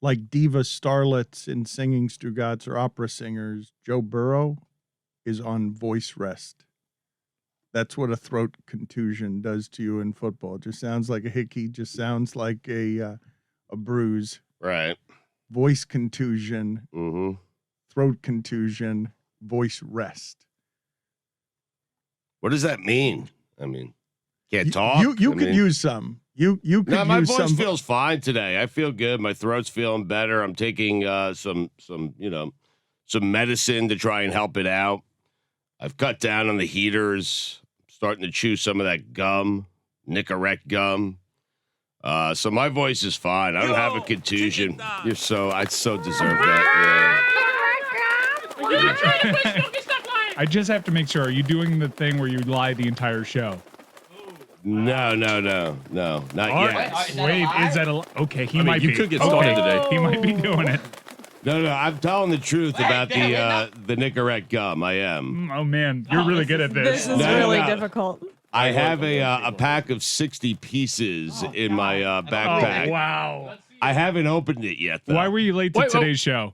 like diva starlets in singing Stugotz or opera singers, Joe Burrow is on voice rest. That's what a throat contusion does to you in football. It just sounds like a hickey, just sounds like a bruise. Right. Voice contusion, throat contusion, voice rest. What does that mean? I mean, can't talk. You could use some. You could no, my use voice some. feels fine today. I feel good. My throat's feeling better. I'm taking some medicine to try and help it out. I've cut down on the heaters. Starting to chew some of that gum, Nicorette gum. So my voice is fine. I don't have a contusion. I so deserve that. Yeah. I just have to make sure. Are you doing the thing where you lie the entire show? No, not yet. Wait, is that okay? He might be. You could get started today. He might be doing it. No, I'm telling the truth about the Nicorette gum. I am. Oh man, you're really good at this. This is really difficult. I have a pack of 60 pieces in my backpack. Oh, wow. I haven't opened it yet, though. Why were you late to today's show?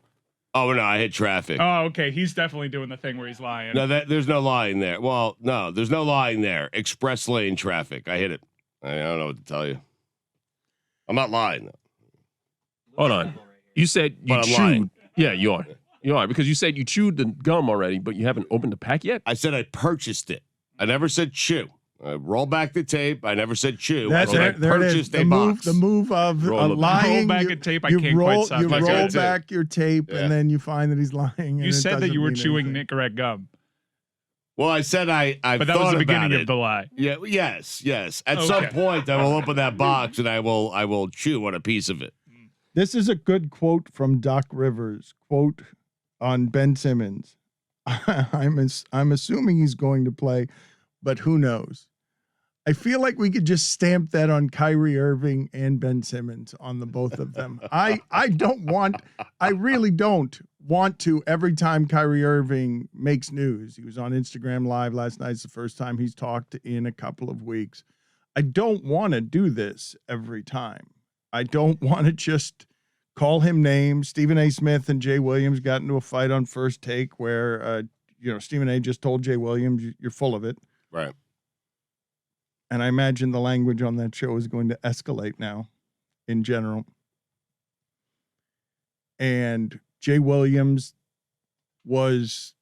Oh, no, I hit traffic. Oh, okay. He's definitely doing the thing where he's lying. No, there's no lying there. Well, no, there's no lying there. Express lane traffic. I hit it. I don't know what to tell you. I'm not lying, though. Hold on. You said you chewed. Lying. Yeah, you are. You are, because you said you chewed the gum already, but you haven't opened the pack yet? I said I purchased it. I never said chew. Roll back the tape. I never said chew. That's I it. There it is. purchased a box. The move of lying. Roll back a tape. I You can't roll, quite you stop. roll back your tape, Yeah. and then you find that he's lying. And You it said that doesn't you were mean chewing anything. Nicorette gum. Well, I said I But that thought was the about beginning it. of the lie. Yeah. Yes. At some point, I will open that box and I will chew on a piece of it. This is a good quote from Doc Rivers. Quote on Ben Simmons. I'm assuming he's going to play, but who knows? I feel like we could just stamp that on Kyrie Irving and Ben Simmons, on the both of them. I really don't want to every time Kyrie Irving makes news. He was on Instagram Live last night. It's the first time he's talked in a couple of weeks. I don't want to do this every time. I don't want to just call him names. Stephen A. Smith and Jay Williams got into a fight on First Take where, Stephen A. just told Jay Williams, you're full of it. Right. And I imagine the language on that show is going to escalate now in general. And Jay Williams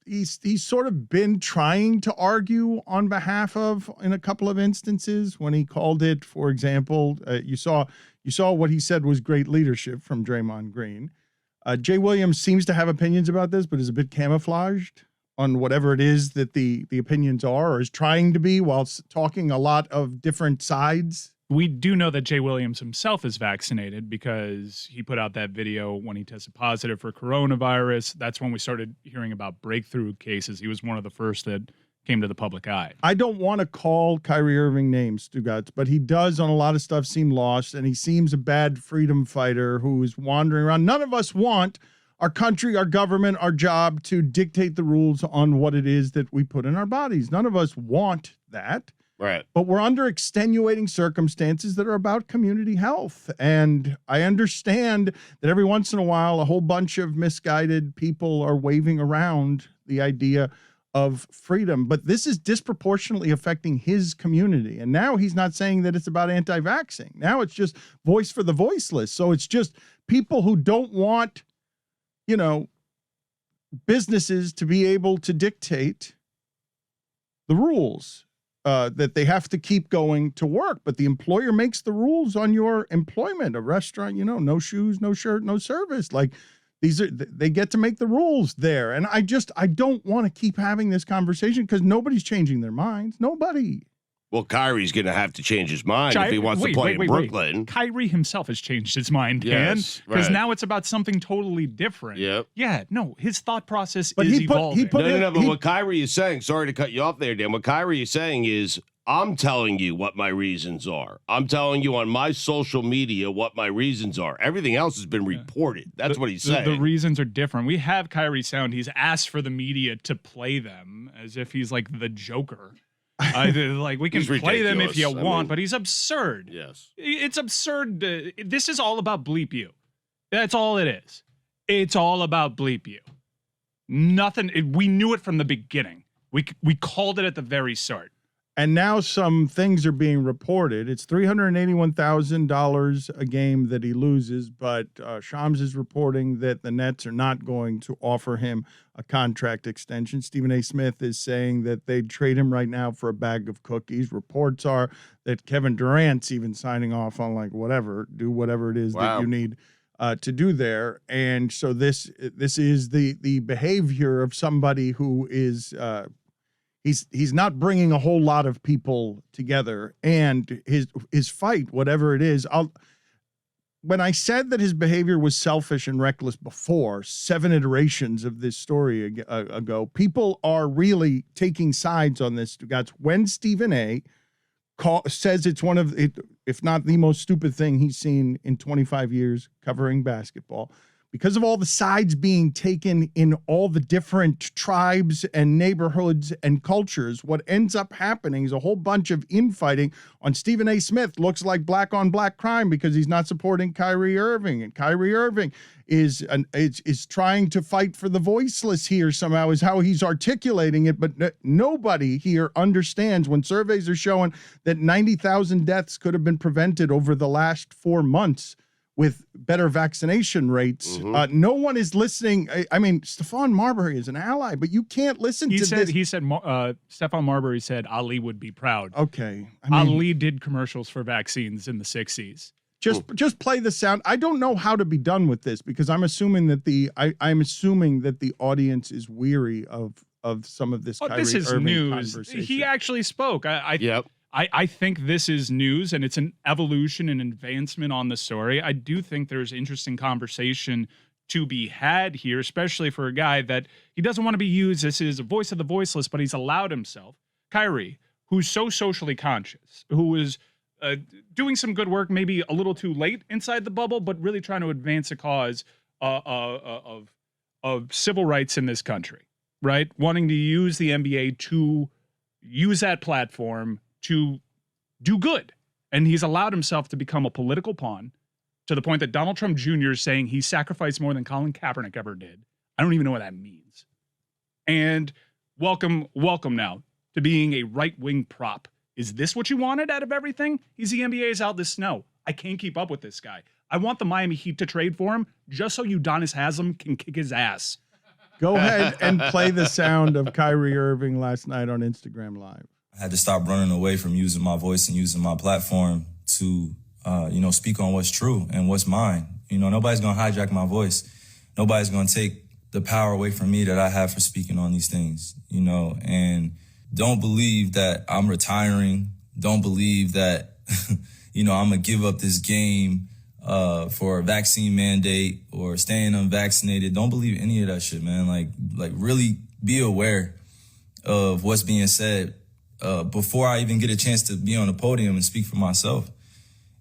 he's sort of been trying to argue on behalf of in a couple of instances when he called it, for example, you saw what he said was great leadership from Draymond Green. Jay Williams seems to have opinions about this, but is a bit camouflaged on whatever it is that the opinions are, or is trying to be, while talking a lot of different sides. We do know that Jay Williams himself is vaccinated because he put out that video when he tested positive for coronavirus. That's when we started hearing about breakthrough cases. He was one of the first that came to the public eye. I don't want to call Kyrie Irving names, Stugotz, but he does on a lot of stuff seem lost, and he seems a bad freedom fighter who is wandering around. None of us want our country, our government, our job to dictate the rules on what it is that we put in our bodies. None of us want that. Right. But we're under extenuating circumstances that are about community health. And I understand that every once in a while, a whole bunch of misguided people are waving around the idea of freedom. But this is disproportionately affecting his community. And now he's not saying that it's about anti-vaxxing. Now it's just voice for the voiceless. So it's just people who don't want, businesses to be able to dictate the rules. That they have to keep going to work, but the employer makes the rules on your employment. A restaurant, no shoes, no shirt, no service. Like they get to make the rules there. And I don't want to keep having this conversation because nobody's changing their minds. Nobody. Well, Kyrie's going to have to change his mind if he wants to play in Brooklyn. Kyrie himself has changed his mind, yes, because right. now it's about something totally different. Yep. Yeah, no, his thought process is evolving. But what Kyrie is saying, sorry to cut you off there, Dan, what Kyrie is saying is, I'm telling you what my reasons are. I'm telling you on my social media what my reasons are. Everything else has been reported. That's what he's saying. The reasons are different. We have Kyrie sound. He's asked for the media to play them as if he's like the Joker. We can play them if you want, but he's absurd. Yes. It's absurd. This is all about bleep you. That's all it is. It's all about bleep you. Nothing. We knew it from the beginning. We called it at the very start. And now some things are being reported. It's $381,000 a game that he loses, but Shams is reporting that the Nets are not going to offer him a contract extension. Stephen A. Smith is saying that they'd trade him right now for a bag of cookies. Reports are that Kevin Durant's even signing off on like whatever, do whatever it is that you need to do there. And so this is the behavior of somebody who is he's not bringing a whole lot of people together, and his fight, whatever it is. When I said that his behavior was selfish and reckless before 7 iterations of this story ago, people are really taking sides on this. When Stephen A. says it's one of, if not the most stupid thing he's seen in 25 years covering basketball, because of all the sides being taken in all the different tribes and neighborhoods and cultures, what ends up happening is a whole bunch of infighting on Stephen A. Smith. Looks like black on black crime because he's not supporting Kyrie Irving, and Kyrie Irving is trying to fight for the voiceless here somehow, is how he's articulating it. But nobody here understands when surveys are showing that 90,000 deaths could have been prevented over the last 4 months with better vaccination rates. No one is listening. I mean, Stephon Marbury is an ally, but you can't listen to this. He said, Stephon Marbury said Ali would be proud. Okay. Ali did commercials for vaccines in the 60s. Just play the sound. I don't know how to be done with this because I'm assuming that the audience is weary of some of this Kyrie this is Irving news. conversation. He actually spoke. Yep. I think this is news, and it's an evolution and advancement on the story. I do think there's interesting conversation to be had here, especially for a guy that he doesn't want to be used as his voice of the voiceless, but he's allowed himself. Kyrie, who's so socially conscious, who is doing some good work, maybe a little too late inside the bubble, but really trying to advance a cause of civil rights in this country, right? Wanting to use the NBA to use that platform to do good. And he's allowed himself to become a political pawn to the point that Donald Trump Jr. is saying he sacrificed more than Colin Kaepernick ever did. I don't even know what that means. And welcome now to being a right-wing prop. Is this what you wanted out of everything? He's the NBA's out this snow. I can't keep up with this guy. I want the Miami Heat to trade for him just so Udonis Haslem can kick his ass. Go ahead and play the sound of Kyrie Irving last night on Instagram Live. I had to stop running away from using my voice and using my platform to, speak on what's true and what's mine. Nobody's going to hijack my voice. Nobody's going to take the power away from me that I have for speaking on these things, and don't believe that I'm retiring. Don't believe that, I'm going to give up this game for a vaccine mandate or staying unvaccinated. Don't believe any of that shit, man. Like really be aware of what's being said before I even get a chance to be on the podium and speak for myself.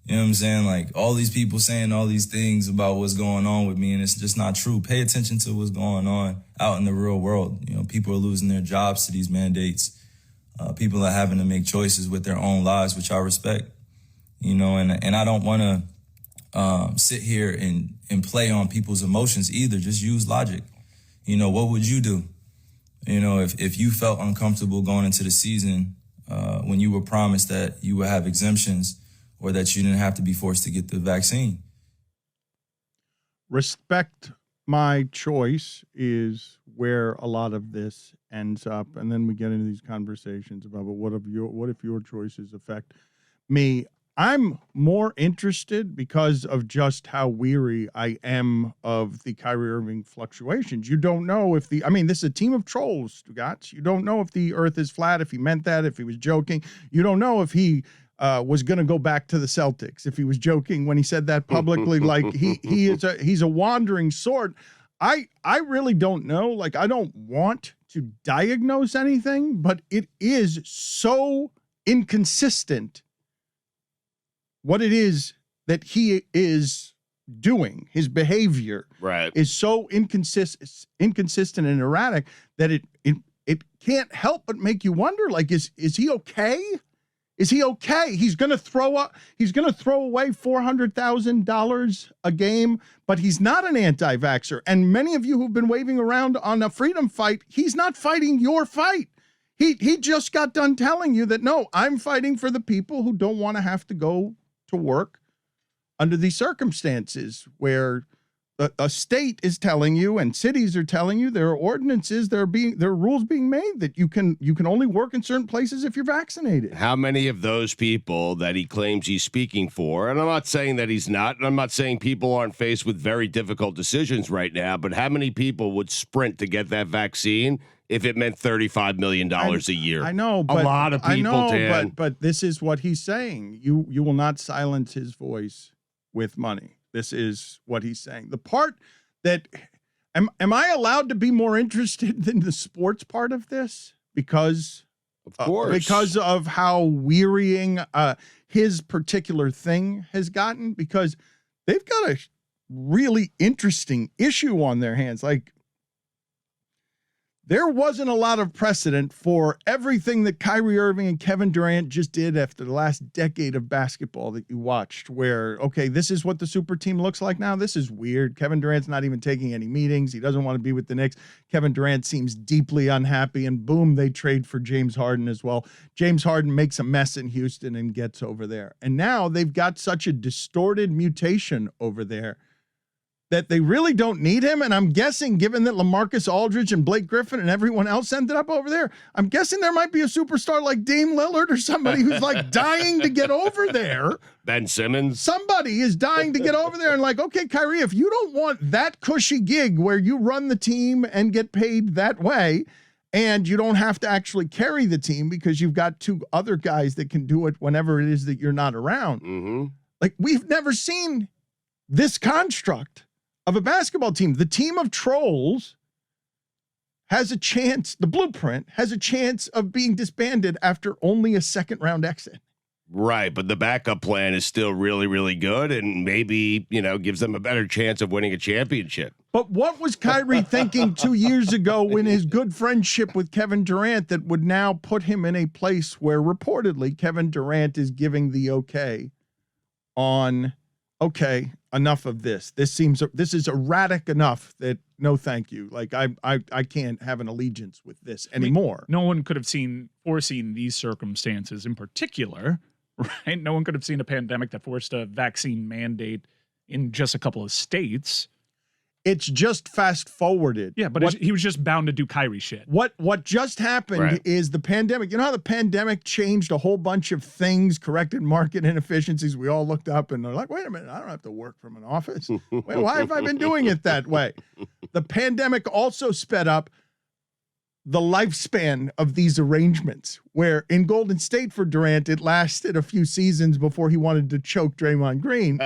You know what I'm saying? Like all these people saying all these things about what's going on with me, and it's just not true. Pay attention to what's going on out in the real world. People are losing their jobs to these mandates. People are having to make choices with their own lives, which I respect. And I don't want to sit here and play on people's emotions either. Just use logic. What would you do? If you felt uncomfortable going into the season when you were promised that you would have exemptions or that you didn't have to be forced to get the vaccine. Respect my choice is where a lot of this ends up. And then we get into these conversations about, but what if your choices affect me? I'm more interested because of just how weary I am of the Kyrie Irving fluctuations. You don't know if this is a team of trolls, Stugotz. You don't know if the earth is flat, if he meant that, if he was joking. You don't know if he was going to go back to the Celtics, if he was joking when he said that publicly. Like he's a wandering sort. I really don't know. Like, I don't want to diagnose anything, but it is so inconsistent what it is that he is doing. His behavior is so inconsistent and erratic that it can't help but make you wonder, like, is he okay? Is he okay? He's going to throw away $400,000 a game, but he's not an anti-vaxxer. And many of you who've been waving around on a freedom fight, he's not fighting your fight. He just got done telling you that, no, I'm fighting for the people who don't want to have to go to work under these circumstances where a state is telling you and cities are telling you there are ordinances, there are rules being made that you can only work in certain places if you're vaccinated. How many of those people that he claims he's speaking for, and I'm not saying that he's not, and I'm not saying people aren't faced with very difficult decisions right now, but how many people would sprint to get that vaccine if it meant $35 million a year? I know, but a lot of people, Dan. But this is what he's saying. You will not silence his voice with money. This is what he's saying. The part that am I allowed to be more interested than the sports part of this? Because of course, because of how wearying his particular thing has gotten, because they've got a really interesting issue on their hands. Like, there wasn't a lot of precedent for everything that Kyrie Irving and Kevin Durant just did after the last decade of basketball that you watched, where, okay, this is what the super team looks like now. This is weird. Kevin Durant's not even taking any meetings. He doesn't want to be with the Knicks. Kevin Durant seems deeply unhappy, and boom, they trade for James Harden as well. James Harden makes a mess in Houston and gets over there. And now they've got such a distorted mutation over there that they really don't need him. And I'm guessing, given that LaMarcus Aldridge and Blake Griffin and everyone else ended up over there, I'm guessing there might be a superstar like Dame Lillard or somebody who's like dying to get over there. Ben Simmons. Somebody is dying to get over there and like, okay, Kyrie, if you don't want that cushy gig where you run the team and get paid that way, and you don't have to actually carry the team because you've got two other guys that can do it whenever it is that you're not around. Mm-hmm. Like, we've never seen this construct of a basketball team. The team of trolls has a chance, the blueprint has a chance of being disbanded after only a second round exit. Right, but the backup plan is still really, really good and maybe, gives them a better chance of winning a championship. But what was Kyrie thinking 2 years ago in his good friendship with Kevin Durant that would now put him in a place where reportedly Kevin Durant is giving the okay on, okay, enough of this. This is erratic enough that no, thank you. Like, I can't have an allegiance with this anymore. No one could have foreseen these circumstances in particular, right? No one could have seen a pandemic that forced a vaccine mandate in just a couple of states. It's just fast forwarded. Yeah, but he was just bound to do Kyrie shit. What just happened is the pandemic. You know how the pandemic changed a whole bunch of things, corrected market inefficiencies. We all looked up and they're like, wait a minute, I don't have to work from an office. Wait, why have I been doing it that way? The pandemic also sped up the lifespan of these arrangements, where in Golden State for Durant, it lasted a few seasons before he wanted to choke Draymond Green.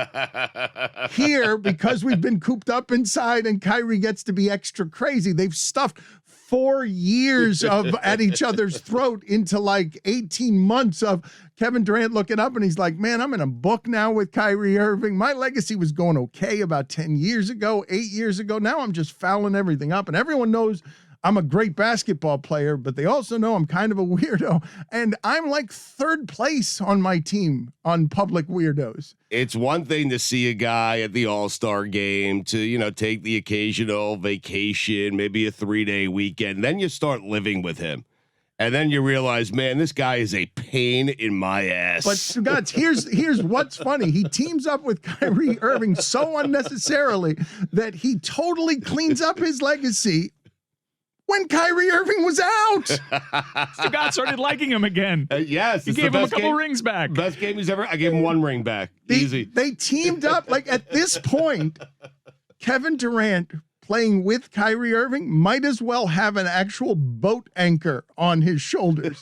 Here, because we've been cooped up inside and Kyrie gets to be extra crazy, they've stuffed 4 years of at each other's throat into like 18 months of Kevin Durant looking up and he's like, man, I'm in a book now with Kyrie Irving. My legacy was going okay about 10 years ago, 8 years ago. Now I'm just fouling everything up, and everyone knows I'm a great basketball player, but they also know I'm kind of a weirdo. And I'm like third place on my team on public weirdos. It's one thing to see a guy at the All-Star game to, take the occasional vacation, maybe a 3-day weekend. Then you start living with him. And then you realize, man, this guy is a pain in my ass. But Stugotz, here's what's funny. He teams up with Kyrie Irving so unnecessarily that he totally cleans up his legacy when Kyrie Irving was out. Stugotz started liking him again. Yes. He gave him a couple rings back. Best game he's ever. I gave him 1 ring back. Easy. They teamed up. Like, at this point, Kevin Durant playing with Kyrie Irving might as well have an actual boat anchor on his shoulders,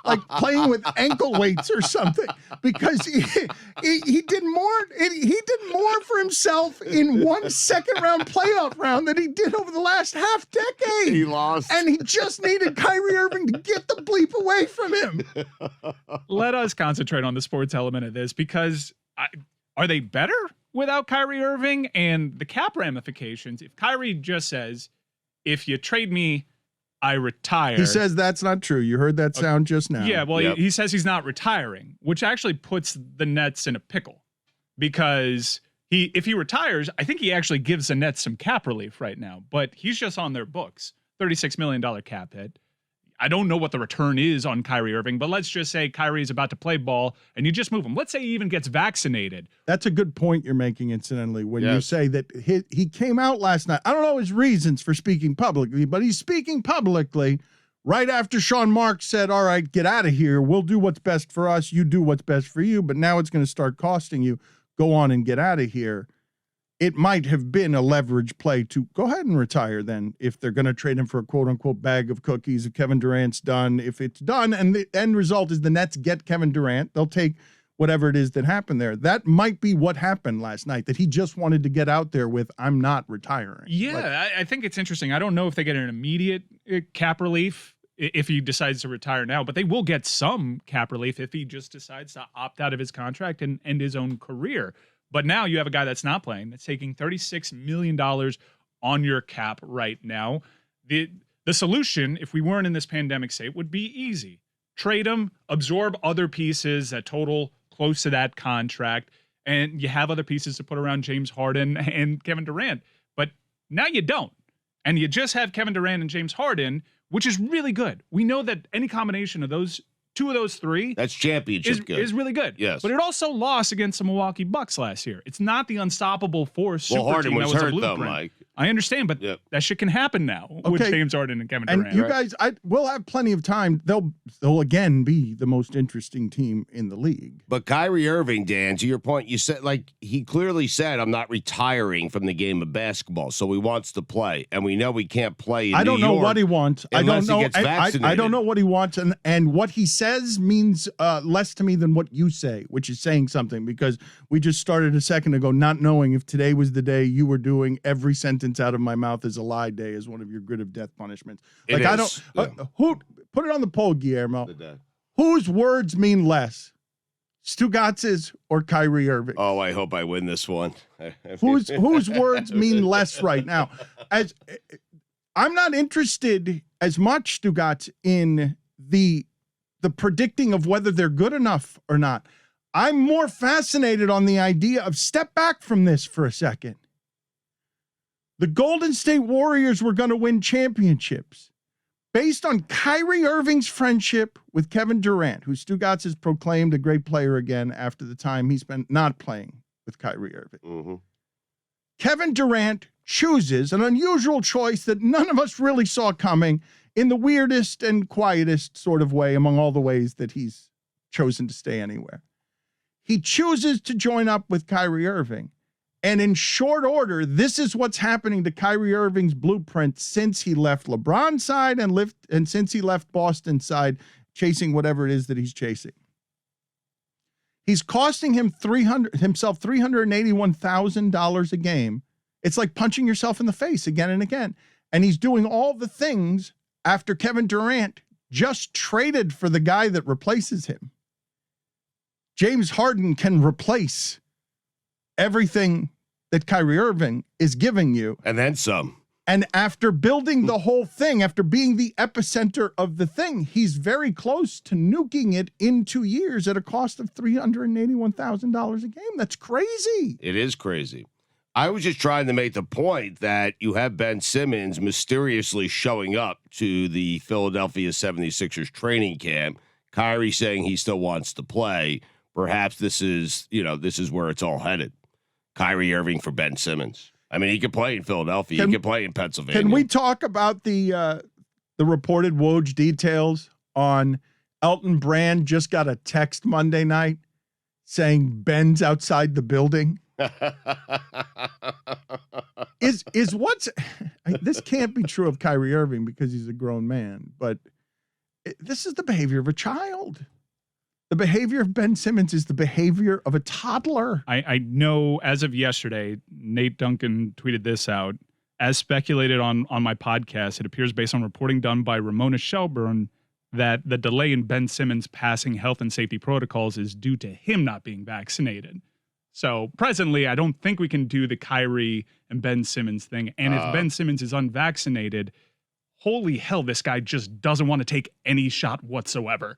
like playing with ankle weights or something, because he did more for himself in 1 second-round playoff round than he did over the last half decade. He lost, and he just needed Kyrie Irving to get the bleep away from him. Let us concentrate on the sports element of this, because are they better without Kyrie Irving? And the cap ramifications, if Kyrie just says, if you trade me, I retire. He says that's not true. You heard that sound just now. Yeah, well, Yep. he says he's not retiring, which actually puts the Nets in a pickle because if he retires, I think he actually gives the Nets some cap relief right now, but he's just on their books. $36 million cap hit. I don't know what the return is on Kyrie Irving, but let's just say Kyrie is about to play ball and you just move him. Let's say he even gets vaccinated. That's a good point you're making, incidentally, when you Yes. say that he came out last night. I don't know his reasons for speaking publicly, but he's speaking publicly right after Sean Marks said, all right, get out of here. We'll do what's best for us. You do what's best for you, but now it's going to start costing you. Go on and get out of here. It might have been a leverage play to go ahead and retire then if they're going to trade him for a quote-unquote bag of cookies. If Kevin Durant's done, if it's done, and the end result is the Nets get Kevin Durant, they'll take whatever it is that happened there. That might be what happened last night, that he just wanted to get out there with, I'm not retiring. Yeah, I think it's interesting. I don't know if they get an immediate cap relief if he decides to retire now, but they will get some cap relief if he just decides to opt out of his contract and end his own career. But now you have a guy that's not playing, that's taking $36 million on your cap right now. The solution, if we weren't in this pandemic state, would be easy. Trade him, absorb other pieces that total close to that contract, and you have other pieces to put around James Harden and Kevin Durant. But now you don't. And you just have Kevin Durant and James Harden, which is really good. We know that any combination of those two of those three That's championship good. is really good. Yes. But it also lost against the Milwaukee Bucks last year. It's not the unstoppable force Well, super Harden team was that was a hurt, blueprint. though, Mike. I understand, but Yep. that shit can happen now with Okay. James Harden and Kevin And Durant. you guys, we'll have plenty of time. They'll again be the most interesting team in the league. But Kyrie Irving, Dan, to your point, you said, like, he clearly said, I'm not retiring from the game of basketball, so he wants to play. And we know we can't play in I don't New know York what he wants. I unless don't know. he gets I vaccinated. don't know what he wants, and what he says means less to me than what you say, which is saying something, because we just started a second ago not knowing if today was the day you were doing every sentence out of my mouth is a lie day as one of your grid of death punishments. It Like, I is, don't. yeah. Who put it on the poll, Guillermo? The- Whose words mean less, Stugotz's or Kyrie Irving? Oh, I hope I win this one. Whose words mean less right now? As I'm not interested as much, Stugotz, in the predicting of whether they're good enough or not. I'm more fascinated on the idea of step back from this for a second. The Golden State Warriors were going to win championships based on Kyrie Irving's friendship with Kevin Durant, who Stugotz has proclaimed a great player again after the time he spent not playing with Kyrie Irving. Mm-hmm. Kevin Durant chooses an unusual choice that none of us really saw coming in the weirdest and quietest sort of way among all the ways that he's chosen to stay anywhere. He chooses to join up with Kyrie Irving. And in short order, this is what's happening to Kyrie Irving's blueprint since he left LeBron's side and since he left Boston's side, chasing whatever it is that he's chasing. He's costing himself $381,000 a game. It's like punching yourself in the face again and again. And he's doing all the things after Kevin Durant just traded for the guy that replaces him. James Harden can replace everything that Kyrie Irving is giving you. And then some. And after building the whole thing, after being the epicenter of the thing, he's very close to nuking it in 2 years at a cost of $381,000 a game. That's crazy. It is crazy. I was just trying to make the point that you have Ben Simmons mysteriously showing up to the Philadelphia 76ers training camp. Kyrie saying he still wants to play. Perhaps this is where it's all headed. Kyrie Irving for Ben Simmons. I mean, he could play in Philadelphia. He could play in Pennsylvania. Can we talk about the reported Woj details on Elton Brand just got a text Monday night saying Ben's outside the building? Is what's this can't be true of Kyrie Irving because he's a grown man, but this is the behavior of a child. The behavior of Ben Simmons is the behavior of a toddler. I know as of yesterday, Nate Duncan tweeted this out. As speculated on my podcast, it appears based on reporting done by Ramona Shelburne that the delay in Ben Simmons passing health and safety protocols is due to him not being vaccinated. So presently, I don't think we can do the Kyrie and Ben Simmons thing. And if Ben Simmons is unvaccinated, holy hell, this guy just doesn't want to take any shot whatsoever.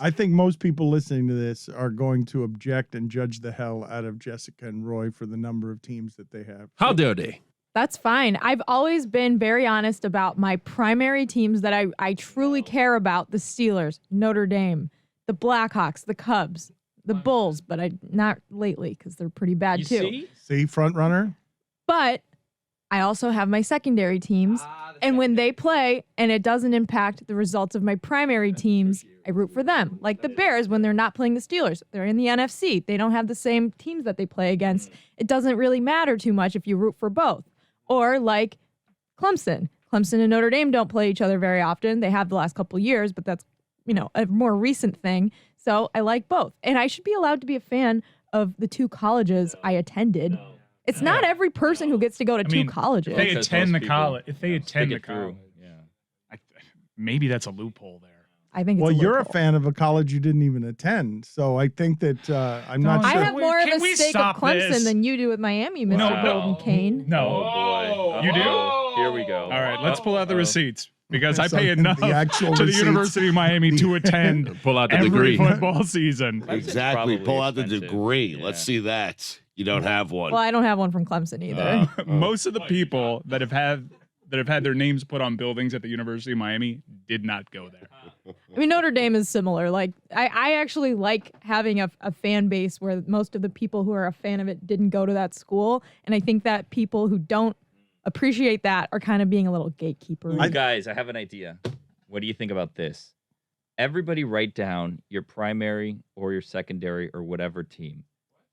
I think most people listening to this are going to object and judge the hell out of Jessica and Roy for the number of teams that they have. How dare they? That's fine. I've always been very honest about my primary teams that I truly care about: the Steelers, Notre Dame, the Blackhawks, the Cubs, the Bulls, but not lately because they're pretty bad too. See, front runner? But I also have my secondary teams, and when they play and it doesn't impact the results of my primary teams, I root for them. Like the Bears, when they're not playing the Steelers, they're in the NFC. They don't have the same teams that they play against. It doesn't really matter too much if you root for both. Or like Clemson. Clemson and Notre Dame don't play each other very often. They have the last couple of years, but that's, a more recent thing. So I like both. And I should be allowed to be a fan of the two colleges I attended. It's not every person who gets to go to two colleges. If they attend the college, Yeah. maybe that's a loophole there. I think it's Well, a you're a loophole. fan of a college you didn't even attend. So I think that I'm not I sure. have more of Can a we stake of stop Clemson this? than you do with Miami, Mr. No. Golden Kane. No. Oh, boy. You do? Here we go. All right, let's pull out the receipts because I So pay enough the actual to the receipts. University of Miami to attend Pull out the every degree. football season. Exactly. probably Pull out the expensive. degree. Yeah. Let's see that. You don't have one. Well, I don't have one from Clemson either. Most of the people that have had their names put on buildings at the University of Miami did not go there. I mean, Notre Dame is similar. Like, I actually like having a fan base where most of the people who are a fan of it didn't go to that school. And I think that people who don't appreciate that are kind of being a little gatekeeper. Ooh, guys, I have an idea. What do you think about this? Everybody write down your primary or your secondary or whatever team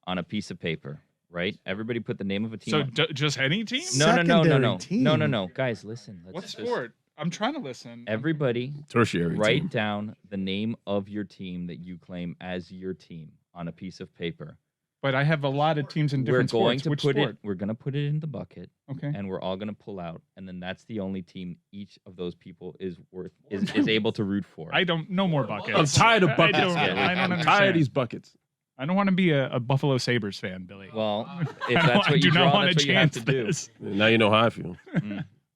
on a piece of paper, right? Everybody put the name of a team. So on- just any team? No. Secondary team. No. Guys, listen. What Let's sport? I'm trying to listen. Everybody Tertiary write team. down the name of your team that you claim as your team on a piece of paper. But I have a lot of teams in different We're going sports. to Which put sport? it. We're going to put it in the bucket, Okay. and we're all going to pull out, and then that's the only team each of those people is able to root for. I don't know more buckets. I'm tired of buckets. I don't Yeah, I'm understand. tired of these buckets. I don't want to be a Buffalo Sabres fan, Billy. Well, if I that's what do you not draw, want that's to what you have chance to do. this. Now you know how I feel.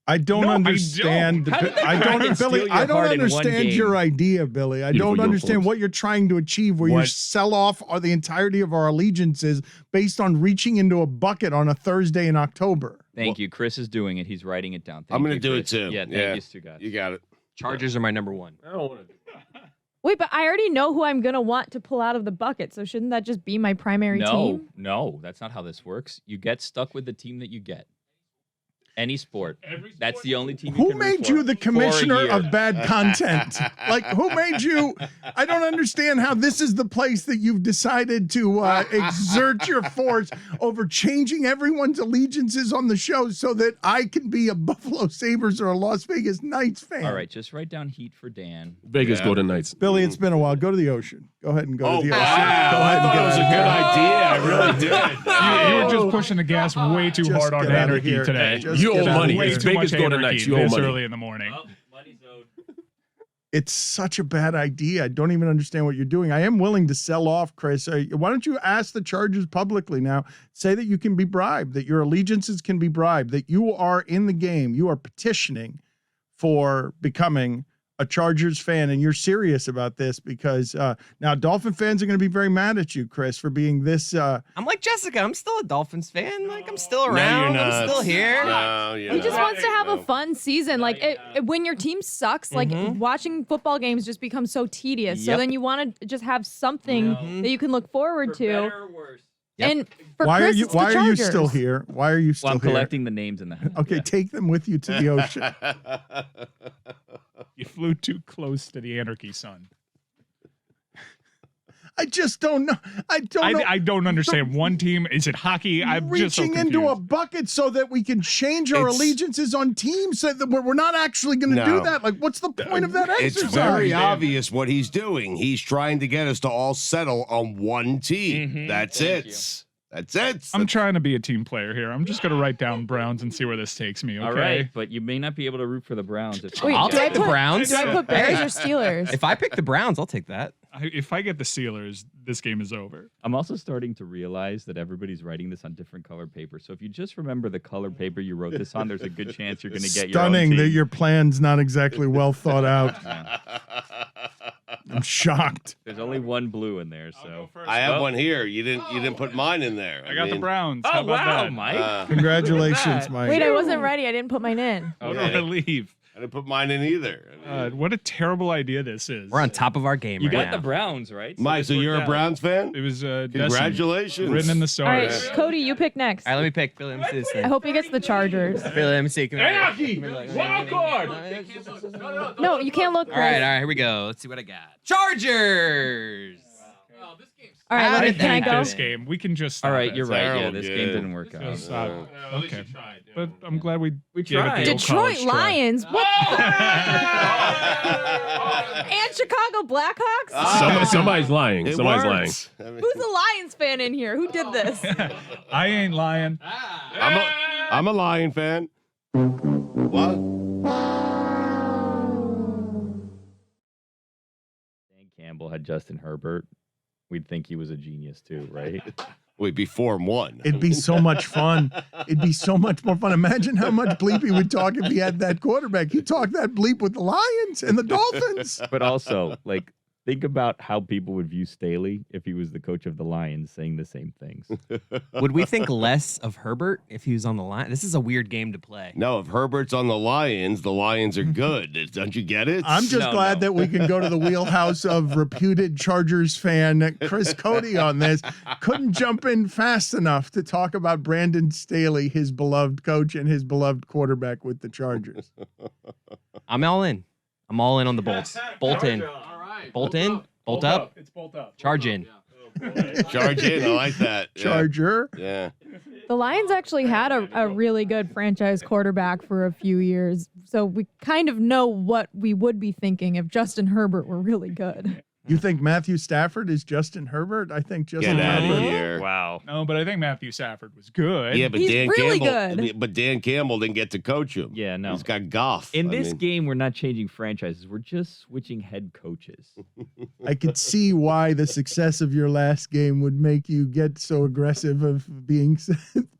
I don't No, I understand. How did that I Kraken don't, steal Billy. your I don't heart in one understand game? your idea, Billy. I Beautiful don't understand uniforms. what you're trying to achieve, where you What? sell off the entirety of our allegiances based on reaching into a bucket on a Thursday in October. Thank you. Chris is doing it. He's writing it down. I'm going to do it too. Yeah, thank you, Stugotz. You got it. Chargers are my number one. I don't want to. Wait, but I already know who I'm going to want to pull out of the bucket. So shouldn't that just be my primary team? No, that's not how this works. You get stuck with the team that you get. Any sport. That's the only team you Who can root made for you the for a commissioner year. of bad content? Like, who made you? I don't understand how this is the place that you've decided to exert your force over changing everyone's allegiances on the show so that I can be a Buffalo Sabres or a Las Vegas Knights fan. All right, just write down Heat for Dan. Vegas Yeah. Golden Knights. Billy, it's been a while. Go to the ocean. Go ahead and go Oh, to the wow. ocean. Go ahead I and thought get it was a out of good here. idea. I really did. You were just pushing the gas way too Just hard on get outta anarchy here. today. Just You get owe outta money. here. Way It's too Vegas much Golden anarchy Knights. You owe this money. early in the morning. It's such a bad idea. I don't even understand what you're doing. I am willing to sell off, Chris. Why don't you ask the Chargers publicly now? Say that you can be bribed, that your allegiances can be bribed, that you are in the game. You are petitioning for becoming a Chargers fan, and you're serious about this because now Dolphin fans are going to be very mad at you, Chris, for being this. I'm like Jessica. I'm still a Dolphins fan. Like I'm still No, around. you're I'm not. still here. No, you're He just not. wants to have No. a fun season. Like when your team sucks, like watching football games just becomes so tedious. So Yep. then you want to just have something that you can look forward to. or worse. Yep. And for Why Chris, are you? it's the Why are you Chargers. still here? Why are you still Well, I'm here? collecting the names in that. Okay, take them with you to the ocean. You flew too close to the anarchy, son. I just don't know. I don't know. I don't understand. One team, is it hockey? I'm just so reaching confused. into a bucket so that we can change our It's- allegiances on teams so that we're not actually going to do No. that. Like, what's the point of that It's exercise? very obvious what he's doing. He's trying to get us to all settle on one team. Mhm. That's Thank it. That's it. I'm trying to be a team player here. I'm just going to write down Browns and see where this takes me, okay? All right, but you may not be able to root for the Browns. Wait, I'll do I take the put- Browns. Do I put Bears or Steelers? If I pick the Browns, I'll take that. If I get the Steelers, this game is over. I'm also starting to realize that everybody's writing this on different color paper. So if you just remember the color paper you wrote this on, there's a good chance you're going to get your own Stunning team. that your plan's not exactly well thought out. I'm shocked. There's only one blue in there, so I have one here. You didn't put mine in there. I got the mean, Browns. Oh How about wow, that? Mike! Congratulations, Mike. Wait, I wasn't ready. I didn't put mine in. What Okay. a relief. I didn't put mine in either. I mean, What a terrible idea this is. We're on top of our game You right got now. the Browns, right? Mike, this so you're worked a out. Browns fan? It was Congratulations. written in the All right, stars. Cody, you pick next. All right, let me pick. Let me see this I thing. hope he gets the Chargers. Let me see. Anarchy! Wild card! No, you can't look. All right, here we go. Let's see what I got. Chargers. All right, How let me, did can I hate go? this game. We can just stop All right, it. you're right. Yeah, Terrible this game game. didn't work out. Just stop. Okay. But I'm glad we gave tried. it the old college Detroit try. Lions. What? And Chicago Blackhawks? Somebody's lying. It Somebody's lying. works. I mean, Who's a Lions fan in here? Who did this? I ain't lying. I'm a Lion fan. What? Dan Campbell had Justin Herbert. We'd think he was a genius too, right? We'd be 4-1. It'd be so much fun. It'd be so much more fun. Imagine how much bleep he would talk if he had that quarterback. He'd talk that bleep with the Lions and the Dolphins. But also, like, think about how people would view Staley if he was the coach of the Lions saying the same things. Would we think less of Herbert if he was on the line? This is a weird game to play. No, if Herbert's on the Lions are good. Don't you get it? I'm just No, glad no. that we can go to the wheelhouse of reputed Chargers fan Chris Cody on this. Couldn't jump in fast enough to talk about Brandon Staley, his beloved coach and his beloved quarterback with the Chargers. I'm all in. I'm all in on the Bolts. Bolt in. Bolt in. Bolt up. It's bolt up. Charge in. Charge in. I like that. Yeah. Charger. Yeah. The Lions actually had a really good franchise quarterback for a few years. So we kind of know what we would be thinking if Justin Herbert were really good. You think Matthew Stafford is Justin Herbert? I think Justin Get out Herbert. of here. Wow. No, but I think Matthew Stafford was good. Yeah, but He's Dan really Campbell. good. But Dan Campbell didn't get to coach him. Yeah, no. He's got Goff. In I this mean, game, we're not changing franchises. We're just switching head coaches. I could see why the success of your last game would make you get so aggressive of being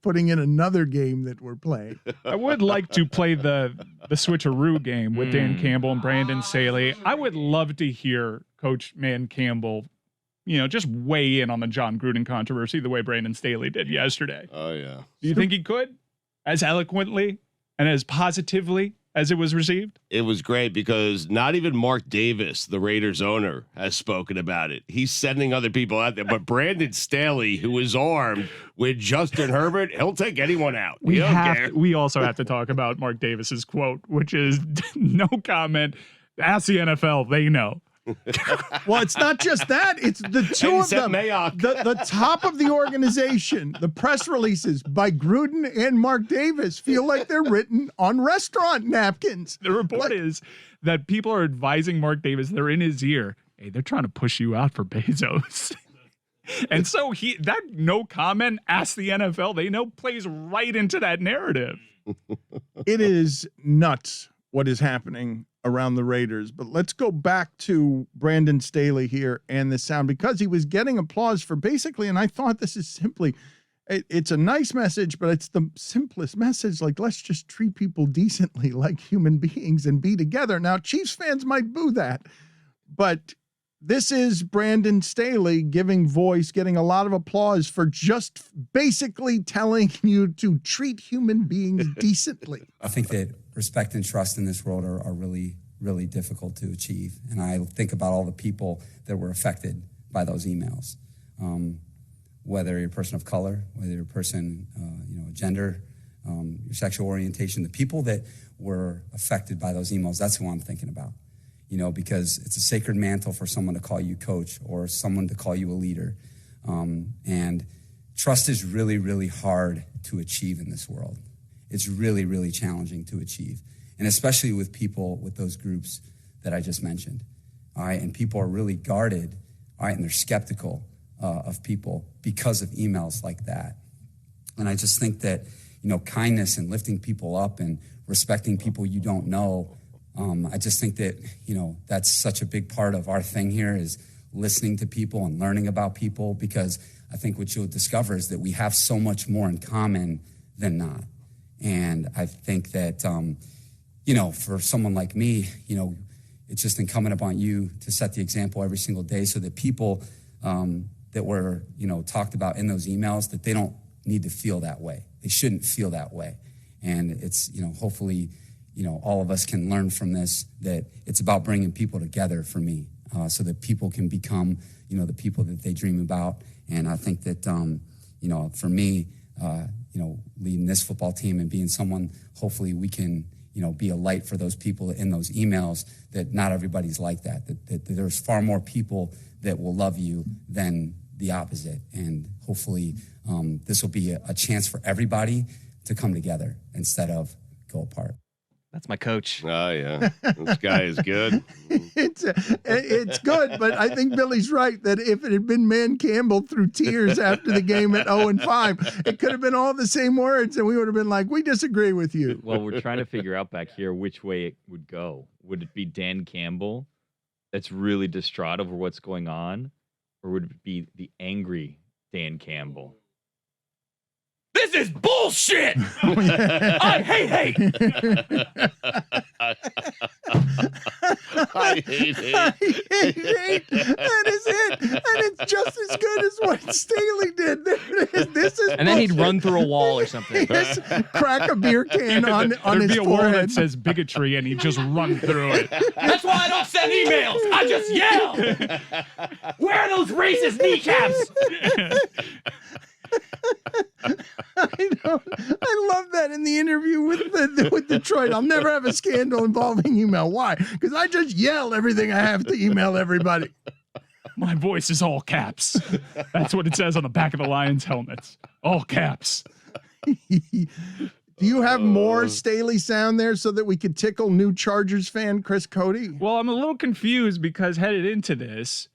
putting in another game that we're playing. I would like to play the switcheroo game with Dan Campbell and Brandon Staley. I would love to hear Coach Man Campbell, just weigh in on the Jon Gruden controversy the way Brandon Staley did yesterday. Oh yeah. Do you think he could? As eloquently and as positively as it was received? It was great because not even Mark Davis, the Raiders owner, has spoken about it. He's sending other people out there. But Brandon Staley, who is armed with Justin Herbert, he'll take anyone out. He don't care. We also have to talk about Mark Davis's quote, which is no comment. Ask the NFL, they know. Well, it's not just that. It's the two And of Seth them. Mayock. The top of the organization, the press releases by Gruden and Mark Davis feel like they're written on restaurant napkins. The report is that people are advising Mark Davis, they're in his ear. Hey, they're trying to push you out for Bezos. And so that no comment, ask the NFL, they know plays right into that narrative. It is nuts what is happening around the Raiders. But let's go back to Brandon Staley here and the sound, because he was getting applause for basically, and I thought this is simply, it's a nice message, but it's the simplest message. Like, let's just treat people decently like human beings and be together. Now, Chiefs fans might boo that, but this is Brandon Staley giving voice, getting a lot of applause for just basically telling you to treat human beings decently. I think that respect and trust in this world are really, really difficult to achieve. And I think about all the people that were affected by those emails. Whether you're a person of color, whether you're a person, gender, your sexual orientation, the people that were affected by those emails, that's who I'm thinking about. Because it's a sacred mantle for someone to call you coach or someone to call you a leader. And trust is really, really hard to achieve in this world. It's really, really challenging to achieve. And especially with people with those groups that I just mentioned. All right. And people are really guarded. All right. And they're skeptical of people because of emails like that. And I just think that, kindness and lifting people up and respecting people you don't know, I just think that, that's such a big part of our thing here is listening to people and learning about people, because I think what you'll discover is that we have so much more in common than not. And I think that, for someone like me, it's just incumbent upon you to set the example every single day so that people that were, talked about in those emails, that they don't need to feel that way. They shouldn't feel that way. And it's, hopefully, all of us can learn from this, that it's about bringing people together for me, so that people can become, the people that they dream about. And I think that, for me, leading this football team and being someone, hopefully we can, be a light for those people in those emails, that not everybody's like that there's far more people that will love you than the opposite. And hopefully this will be a chance for everybody to come together instead of go apart. That's my coach. Oh, yeah. This guy is good. It's good, but I think Billy's right that if it had been Man Campbell through tears after the game at 0-5, it could have been all the same words, and we would have been like, we disagree with you. Well, we're trying to figure out back here which way it would go. Would it be Dan Campbell that's really distraught over what's going on, or would it be the angry Dan Campbell? This is bullshit. I hate. I hate hate. I hate. That is it. And it's just as good as what Staley did. There it is. This is And then he'd run through a wall or something. Yes, crack a beer can on There'd his be a wall forehead. that says bigotry, and he'd just run through it. That's why I don't send emails. I just yell. Where are those racist kneecaps? I love that in the interview with Detroit. I'll never have a scandal involving email. Why? Because I just yell everything I have to email everybody. My voice is all caps. That's what it says on the back of the Lions helmets. All caps. Do you have more Staley sound there so that we could tickle new Chargers fan Chris Cody? Well, I'm a little confused because headed into this,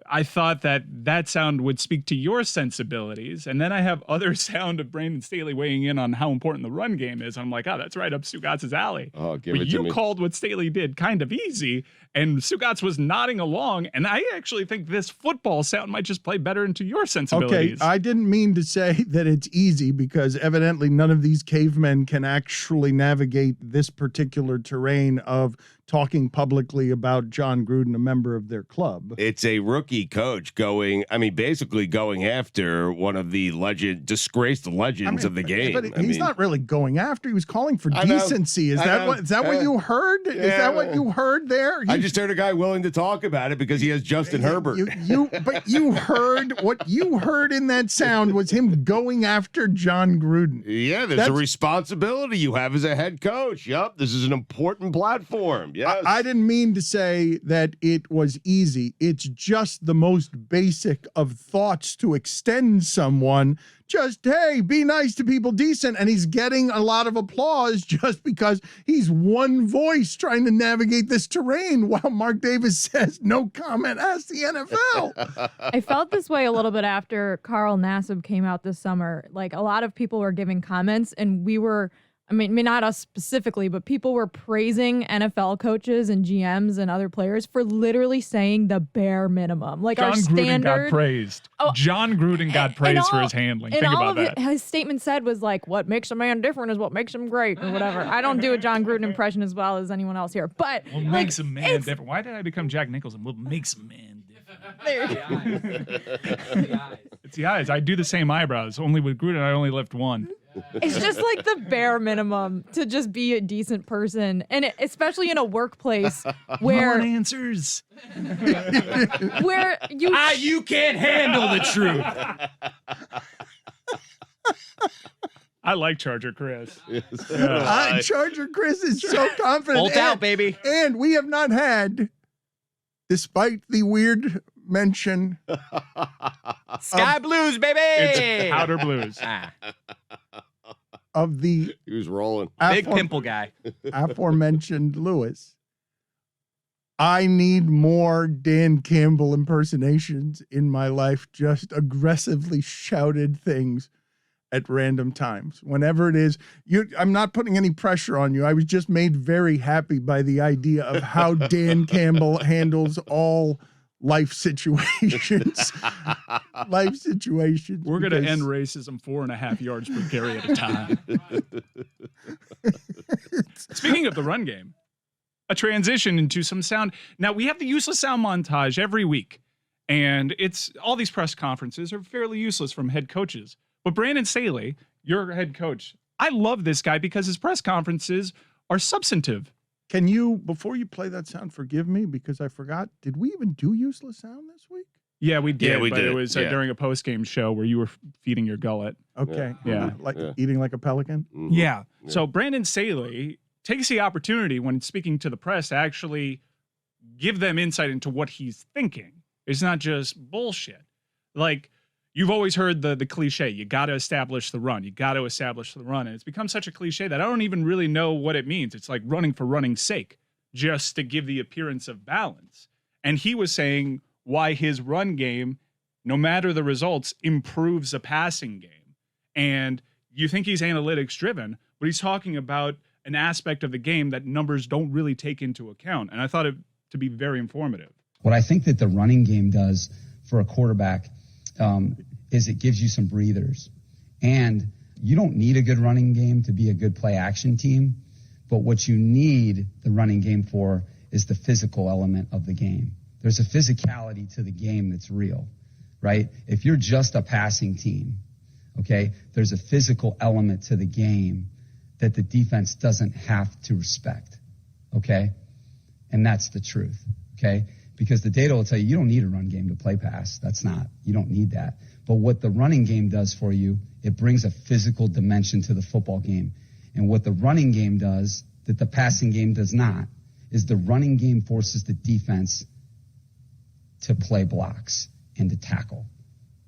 I thought that sound would speak to your sensibilities. And then I have other sound of Brandon Staley weighing in on how important the run game is. I'm like, oh, that's right up Stugotz's alley. Oh, give but it to me. you called what Staley did kind of easy, and Stugotz was nodding along. And I actually think this football sound might just play better into your sensibilities. Okay, I didn't mean to say that it's easy, because evidently none of these cavemen can actually navigate this particular terrain of talking publicly about Jon Gruden, a member of their club. It's a rookie coach basically going after one of the disgraced legends of the game. But he's not really going after. He was calling for I know. Decency. Is that what you heard? Is that what you heard there? I just heard a guy willing to talk about it because he has Justin Herbert. But you heard what you heard in that sound was him going after Jon Gruden. Yeah, there's a responsibility you have as a head coach. Yup, this is an important platform. Yes. I didn't mean to say that it was easy. It's just the most basic of thoughts to extend someone. Just, hey, be nice to people, decent. And he's getting a lot of applause just because he's one voice trying to navigate this terrain while Mark Davis says no comment, ask the NFL. I felt this way a little bit after Carl Nassib came out this summer. Like, a lot of people were giving comments, and we were, I mean, not us specifically, but people were praising NFL coaches and GMs and other players for literally saying the bare minimum. Like, Jon our Gruden standard. got praised. Oh, Jon Gruden got praised for his handling. Think about that. His statement said was like, what makes a man different is what makes him great, or whatever. I don't do a Jon Gruden impression as well as anyone else here, but What makes a man different? Why did I become Jack Nicholson? What makes a man different? It's the eyes. I do the same eyebrows. Only with Gruden, I only lift one. It's just like the bare minimum to just be a decent person, and especially in a workplace where answers, where you can't handle the truth. I like Charger Chris. Charger Chris is so confident. Bolt out, baby. And we have not had, despite the weird mention, Sky Blues, baby. It's Powder Blues. of the He was rolling. Big pimple guy. aforementioned Lewis. I need more Dan Campbell impersonations in my life, just aggressively shouted things at random times. Whenever it is, I'm not putting any pressure on you. I was just made very happy by the idea of how Dan Campbell handles all life situations. Life situations. We're going to end racism 4.5 yards per carry at a time. Speaking of the run game, a transition into some sound. Now, we have the useless sound montage every week, and all these press conferences are fairly useless from head coaches. But Brandon Staley, your head coach, I love this guy because his press conferences are substantive. Can you, before you play that sound, forgive me because I forgot, did we even do useless sound this week? Yeah, we did. Yeah, we but did. It was during a post-game show where you were feeding your gullet. Okay. Yeah. Eating like a pelican? Mhm. Yeah. So Brandon Staley takes the opportunity when speaking to the press to actually give them insight into what he's thinking. It's not just bullshit. Like, you've always heard the cliche, you got to establish the run. You got to establish the run. And it's become such a cliche that I don't even really know what it means. It's like running for running's sake, just to give the appearance of balance. And he was saying why his run game, no matter the results, improves the passing game. And you think he's analytics driven, but he's talking about an aspect of the game that numbers don't really take into account. And I thought it to be very informative. What I think that the running game does for a quarterback is it gives you some breathers. And you don't need a good running game to be a good play action team. But what you need the running game for is the physical element of the game. There's a physicality to the game that's real, right? If you're just a passing team, okay, there's a physical element to the game that the defense doesn't have to respect, okay? And that's the truth, okay? Because the data will tell you don't need a run game to play pass. You don't need that. But what the running game does for you, it brings a physical dimension to the football game. And what the running game does that the passing game does not is the running game forces the defense to play blocks and to tackle.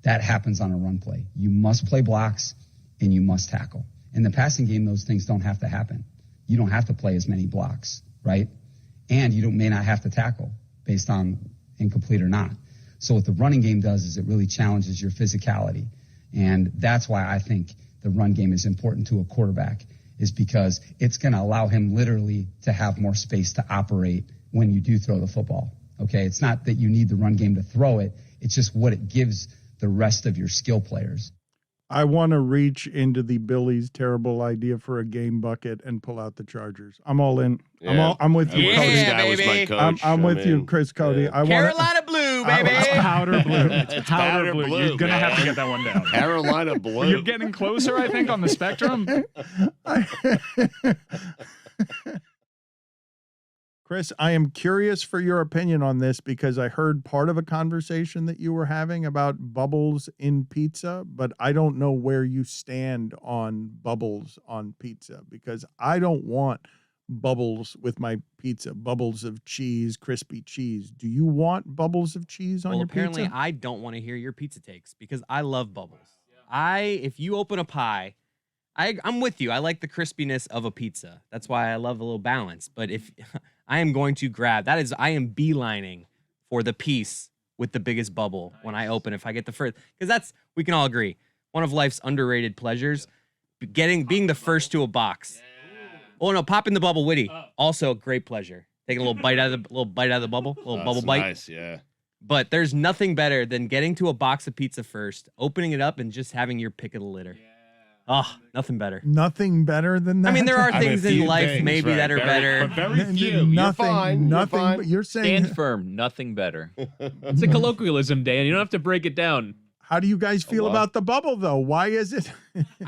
That happens on a run play. You must play blocks and you must tackle. In the passing game, those things don't have to happen. You don't have to play as many blocks, right? And you may not have to tackle based on incomplete or not. So what the running game does is it really challenges your physicality. And that's why I think the run game is important to a quarterback, is because it's going to allow him literally to have more space to operate when you do throw the football. Okay, it's not that you need the run game to throw it. It's just what it gives the rest of your skill players. I want to reach into the Billy's terrible idea for a game bucket and pull out the Chargers. I'm all in. Yeah. I'm with you, Yeah, Cody. This guy was my baby. coach. I'm with you, mean, Chris Cody. yeah. I want Carolina blue, baby. It's powder blue. It's powder powder blue. blue, You're going to have to man. get that one down. Carolina blue. You're getting closer, I think, on the spectrum. Chris, I am curious for your opinion on this because I heard part of a conversation that you were having about bubbles in pizza, but I don't know where you stand on bubbles on pizza because I don't want bubbles with my pizza, bubbles of cheese, crispy cheese. Do you want bubbles of cheese on Well, your apparently pizza? I don't want to hear your pizza takes because I love bubbles. If you open a pie, I'm with you. I like the crispiness of a pizza. That's why I love a little balance. But if I am going to grab, I am beelining for the piece with the biggest bubble when I open. If I get the first, because we can all agree, one of life's underrated pleasures, being the first to a box. Oh no, popping the bubble witty, also a great pleasure. Taking a little bite out of the bubble, a little bubble bite. Nice, yeah. But there's nothing better than getting to a box of pizza first, opening it up, and just having your pick of the litter. Oh, nothing better. Nothing better than that. I mean, there are I mean, things few in life things, maybe right, that are better. But very few. You're Nothing, fine. nothing. You're fine. But you're saying, Stand firm. Nothing better. It's a colloquialism, Dan. You don't have to break it down. how do you guys feel well. about the bubble though? Why is it?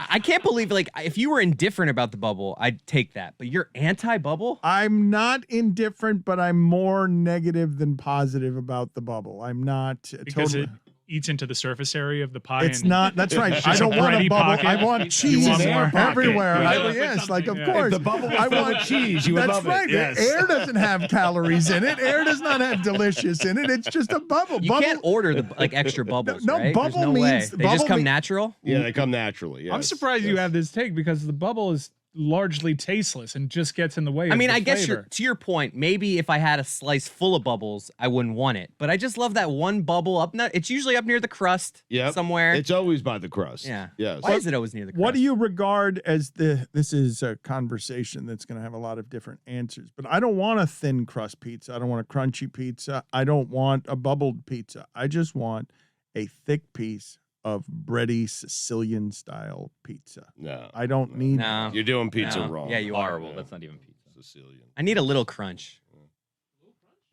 I can't believe, like, if you were indifferent about the bubble, I'd take that. But you're anti-bubble? I'm not indifferent, but I'm more negative than positive about the bubble. I'm not Because totally. it eats into the surface area of the pie. It's and not. That's right. It's I just don't a want a bready bubble. pocket. I want You cheese want more pocket. everywhere. Yeah. Yes, like of Yeah. course. If the bubble was I filled want with cheese, you would that's love it. right. Yes. Air doesn't have calories in it. Air does not have delicious in it. It's just a bubble. You bubble. can't order the extra bubbles, No, right? bubble There's no way. means- They just bubble come mean- natural? Yeah, they come naturally. I'm yes, surprised you yes. have this take because the bubble is largely tasteless and just gets in the way. I mean, of the I guess flavor. to your point, maybe if I had a slice full of bubbles, I wouldn't want it. But I just love that one bubble up. It's usually up near the crust somewhere. It's always by the crust. Yeah. Yes. Why is it always near the crust? What do you regard as this is a conversation that's going to have a lot of different answers, but I don't want a thin crust pizza. I don't want a crunchy pizza. I don't want a bubbled pizza. I just want a thick piece of bready Sicilian style pizza. No. I don't need. No. You're doing pizza No. wrong. Yeah, you Horrible. are. That's not even pizza. Sicilian. I need a little crunch.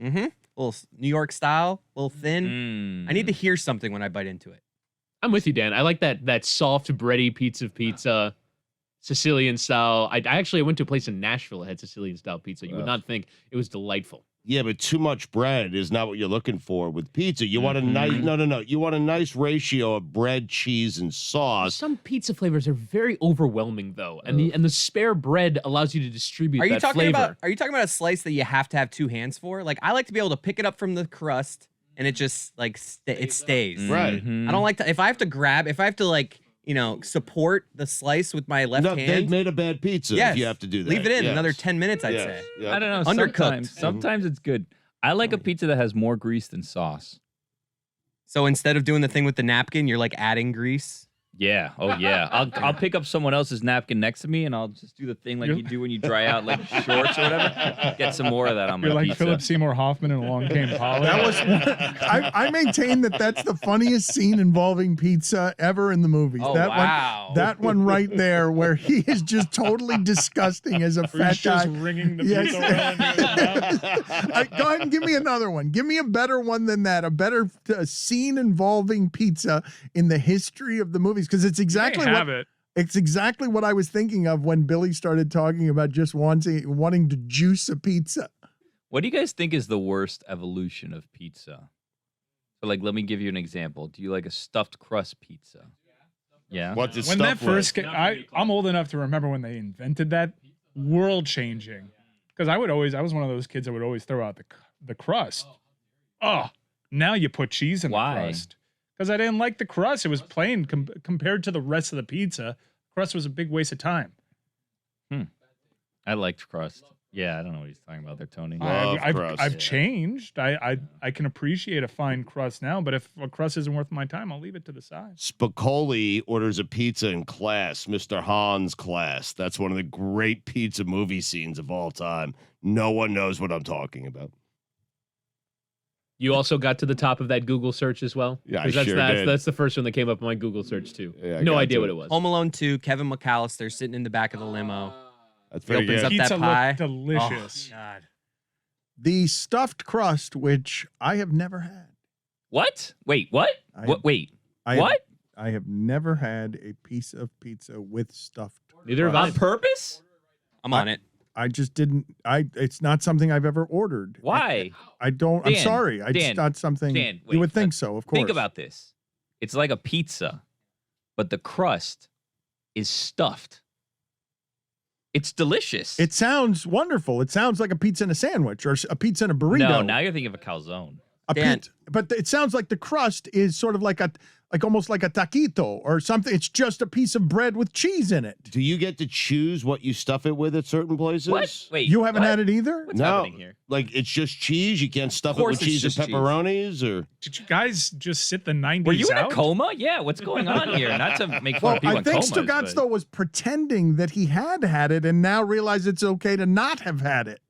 Mm-hmm. A little New York style, a little thin. I need to hear something when I bite into it. I'm with you, Dan. I like that soft, bready pizza, Sicilian style. I actually went to a place in Nashville that had Sicilian style pizza. You would not think it was delightful. Yeah, but too much bread is not what you're looking for with pizza. You want a nice no. You want a nice ratio of bread, cheese, and sauce. Some pizza flavors are very overwhelming, though, and the spare bread allows you to distribute Are you that talking flavor. Are you talking about a slice that you have to have two hands for? Like I like to be able to pick it up from the crust and it just like it stays. Right. I don't like to if I have to like support the slice with my left hand. They've made a bad pizza if you have to do that. Leave it in Yes. another 10 minutes, I'd say. Yeah. I don't know. Undercooked. Sometimes it's good. I like a pizza that has more grease than sauce. So instead of doing the thing with the napkin, you're like adding grease. Yeah. Oh yeah. I'll pick up someone else's napkin next to me and I'll just do the thing like you do when you dry out like shorts or whatever. Get some more of that on my You're like pizza. Philip Seymour Hoffman in Along Came Polly. That was. I maintain that's the funniest scene involving pizza ever in the movies. Oh, that wow. that one right there, where he is just totally disgusting as a fat He's just guy. ringing the Yes. pizza around in his mouth. Go ahead and give me another one. Give me a better one than that. A better scene involving pizza in the history of the movies, because it's exactly have it. It's exactly what I was thinking of when Billy started talking about just wanting to juice a pizza. What do you guys think is the worst evolution of pizza? So, like, let me give you an example. Do you like a stuffed crust pizza? Yeah. What does When stuff that first came, I'm old enough to remember when they invented that. World changing. Because I was one of those kids that would always throw out the crust. Oh, now you put cheese in Why? the crust. Because I didn't like the crust. It was plain compared to the rest of the pizza. Crust was a big waste of time. I liked crust. Yeah, I don't know what he's talking about there, Tony. I've changed. I can appreciate a fine crust now, but if a crust isn't worth my time, I'll leave it to the side. Spicoli orders a pizza in Class, Mr. Hahn's Class. That's one of the great pizza movie scenes of all time. No one knows what I'm talking about. You also got to the top of that Google search as well? Yeah, I 'Cause sure did. That's the first one that came up on my Google search, too. Yeah, I no got idea to what it. it was. Home Alone 2, Kevin McAllister sitting in the back of the limo. That's He very opens good. up Pizza that pie. looked delicious. Oh, God. The stuffed crust, which I have never had. What? Wait, what? Wait. What? I have never had a piece of pizza with stuffed. Neither have On I. purpose? I'm on it. I just didn't. It's not something I've ever ordered. Why? I don't. I'm Dan, sorry. It's Dan, not something Dan, you would wait, think so. Of course. Think about this. It's like a pizza, but the crust is stuffed. It's delicious. It sounds wonderful. It sounds like a pizza and a sandwich or a pizza and a burrito. No, now you're thinking of a calzone. Dan. But it sounds like the crust is sort of like almost like a taquito or something. It's just a piece of bread with cheese in it. Do you get to choose what you stuff it with at certain places? What? Wait. You haven't what? had it either? What's No. happening here? Like it's just cheese. You can't stuff Of it course with it's cheese and just cheese. pepperonis, or Did you guys just sit the 90s Were you in out? a coma? Yeah, what's going on here? Not to make fun Well, of people I in think comas. Stugotz, but- though, was pretending that he had had it and now realized it's okay to not have had it.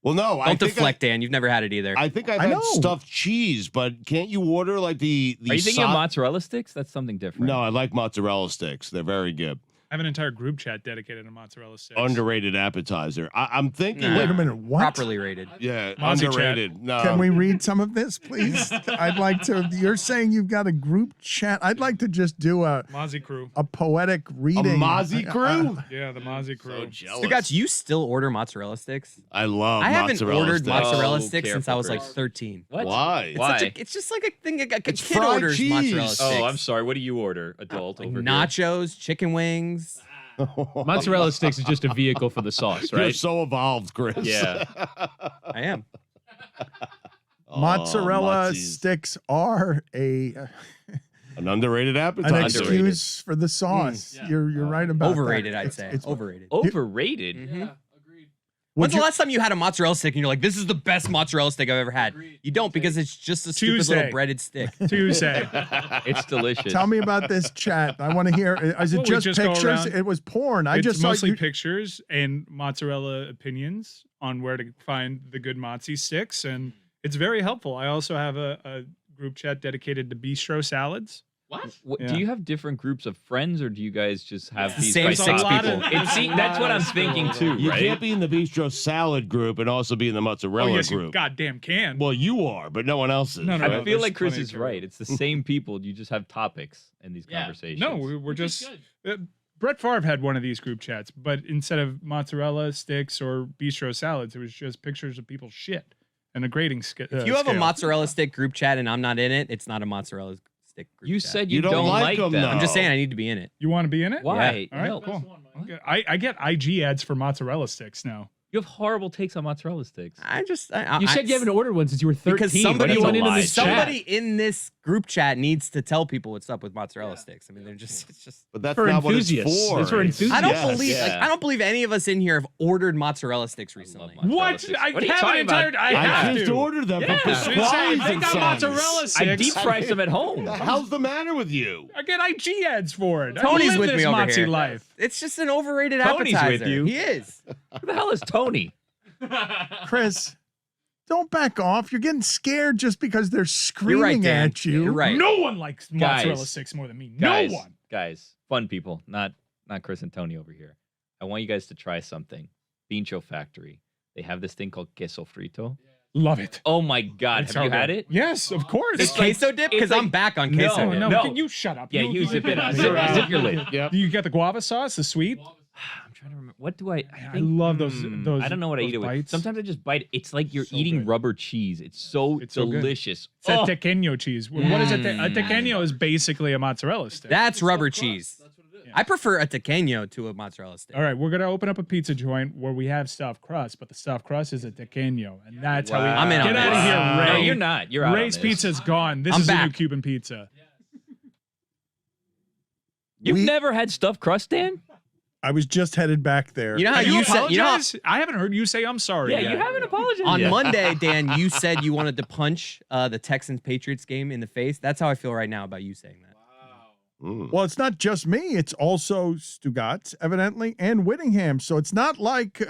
well, no. Don't deflect, Dan. You've never had it either. I think I've I had know. stuffed cheese, but can't you order like the? Are you thinking of so- mozzarella sticks? That's something different. No, I like mozzarella sticks. They're very good. I have an entire group chat dedicated to mozzarella sticks. Underrated appetizer. I'm thinking. Nah. Wait a minute. What? Properly rated. Yeah, Mozzie chat. underrated. No. Can we read some of this, please? I'd like to. You're saying you've got a group chat. I'd like to just do a Mozzie crew. poetic reading. Mozzie crew? Yeah, the Mozzie crew. So jealous. Stugotz, you still order mozzarella sticks? I love. I haven't mozzarella ordered sticks. mozzarella Oh, sticks since I careful, was like Chris. 13. What? Why? Why? It's just like a thing. A It's kid fried orders cheese. mozzarella sticks. Oh, I'm sorry. What do you order, adult? Over here? Nachos, chicken wings. Mozzarella sticks is just a vehicle for the sauce, You're right? so evolved, Chris. Yeah. I am. Oh, Mozzarella mozzies. sticks are a An underrated An appetizer. excuse for the sauce. You're right about Overrated, that. I'd say. Overrated. Overrated. Mhm. Would When's the you- last time you had a mozzarella stick and you're like, this is the best mozzarella stick I've ever had? You don't because it's just a stupid Tuesday. little breaded stick. Tuesday. It's delicious. Tell me about this chat. I want to hear. Is it Well, we just just go pictures? around. It was porn. I It's just saw mostly you. pictures and mozzarella opinions on where to find the good mozzie sticks, and it's very helpful. I also have a group chat dedicated to bistro salads. What, Yeah. Do you have different groups of friends, or do you guys just have these Same by six six lot people? of- See, that's what I'm thinking too, You right? can't be in the bistro salad group and also be in the Oh, mozzarella yes, you group. goddamn can. Well, you are, but no one else is. No, no, right? I no. feel there's like Chris plenty is to- right. It's the same people. You just have topics in these Yeah. conversations. No, we're just. Brett Favre had one of these group chats, but instead of mozzarella sticks or bistro salads, it was just pictures of people's shit and a grading scale. If you have a mozzarella stick group chat and I'm not in it, it's not a mozzarella stick group You chat. said You you, don't don't like like them, them. though. I'm just saying I need to be in it. You want to be in it? Why? All right, No. cool. I get IG ads for mozzarella sticks now. You have horrible takes on mozzarella sticks. I You said you haven't ordered one since you were 13. because Why somebody, do you want into lie. this chat? somebody in this group chat needs to tell people what's up with mozzarella sticks. I mean, it's just. But that's For not what it's enthusiasts. for. It's for enthusiasts. I don't Yes. believe. yeah. Like, I don't believe any of us in here have ordered mozzarella sticks recently. mozzarella What? sticks. I What are you have an talking about? entire. I I have just to. ordered them Yeah. for I Should say, surprise they got mozzarella sticks. I deep fry them at home. What the hell's the matter with you? I get IG ads for it. Tony's I live with this me over Mozzie here. life. It's just an overrated Tony's with appetizer. you. He is. Who the hell is Tony? Chris, don't back off. You're getting scared just because they're screaming right, Dan. at you. You're right. No one likes mozzarella Guys. sticks more than me. Guys, No one. Guys, fun people, not Chris and Tony over here. I want you guys to try something. Pincho Factory. They have this thing called queso frito. Love it. Oh my God, It's have you so had good. it? Yes, of course. It's queso dip because it's like- I'm back on No, queso Oh, dip. no, No. can you shut up? Yeah, you zip it up. Zip your lid. Yep. Do you get the guava sauce, the sweet? I'm trying to remember. What do I I love those. I don't know what I those eat it with. bites. Sometimes I just bite it. It's like you're So eating good. rubber cheese. It's so It's so good. delicious. It's a Oh, tequeño cheese. What is it? A tequeño is basically a mozzarella stick. That's rubber cheese. I prefer a tequeño to a mozzarella stick. All right, we're gonna open up a pizza joint where we have stuffed crust, but the stuffed crust is a tequeño, and that's how we I'm in on get out of this. here. no, Ray. you're not. You're out on Ray's this. pizza's gone. This I'm is a new back. Cuban pizza. You've We- never had stuffed crust, Dan? I was just headed back there. You know how Have you you said, you know, how- apologize? I haven't heard you say I'm sorry. Yeah, yet. you haven't apologized. on yet. Monday, Dan, you said you wanted to punch the Texans Patriots game in the face. That's how I feel right now about you saying that. Mm. Well, it's not just me. It's also Stugotz, evidently, and Whittingham. So it's not like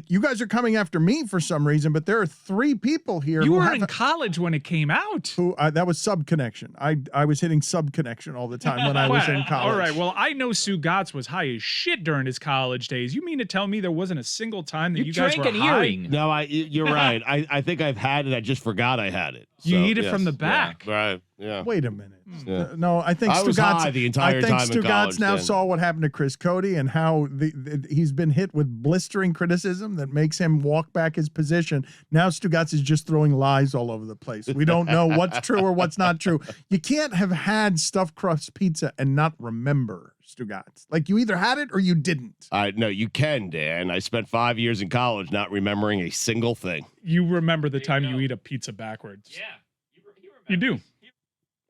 you guys are coming after me for some reason, but there are three people here You who were have in college when it came out. that was sub connection. I was hitting sub connection all the time when I was in college. All right. Well, I know Stugotz was high as shit during his college days. You mean to tell me there wasn't a single time that you guys drank were an high? earring. No, you're right. I think I've had it. I just forgot I had it. You So, eat it from yes. the back. Yeah, right. Yeah. Wait a minute. Yeah. No, I think I was Stugotz. high the entire I think time in Stugotz college, now then. saw what happened to Chris Cody and how he's been hit with blistering criticism that makes him walk back his position. Now Stugotz is just throwing lies all over the place. We don't know what's true or what's not true. You can't have had stuffed crust pizza and not remember Stugotz. Like you either had it or you didn't. No, you can, Dan. I spent 5 years in college not remembering a single thing. You remember the time you eat a pizza backwards. Yeah. You do.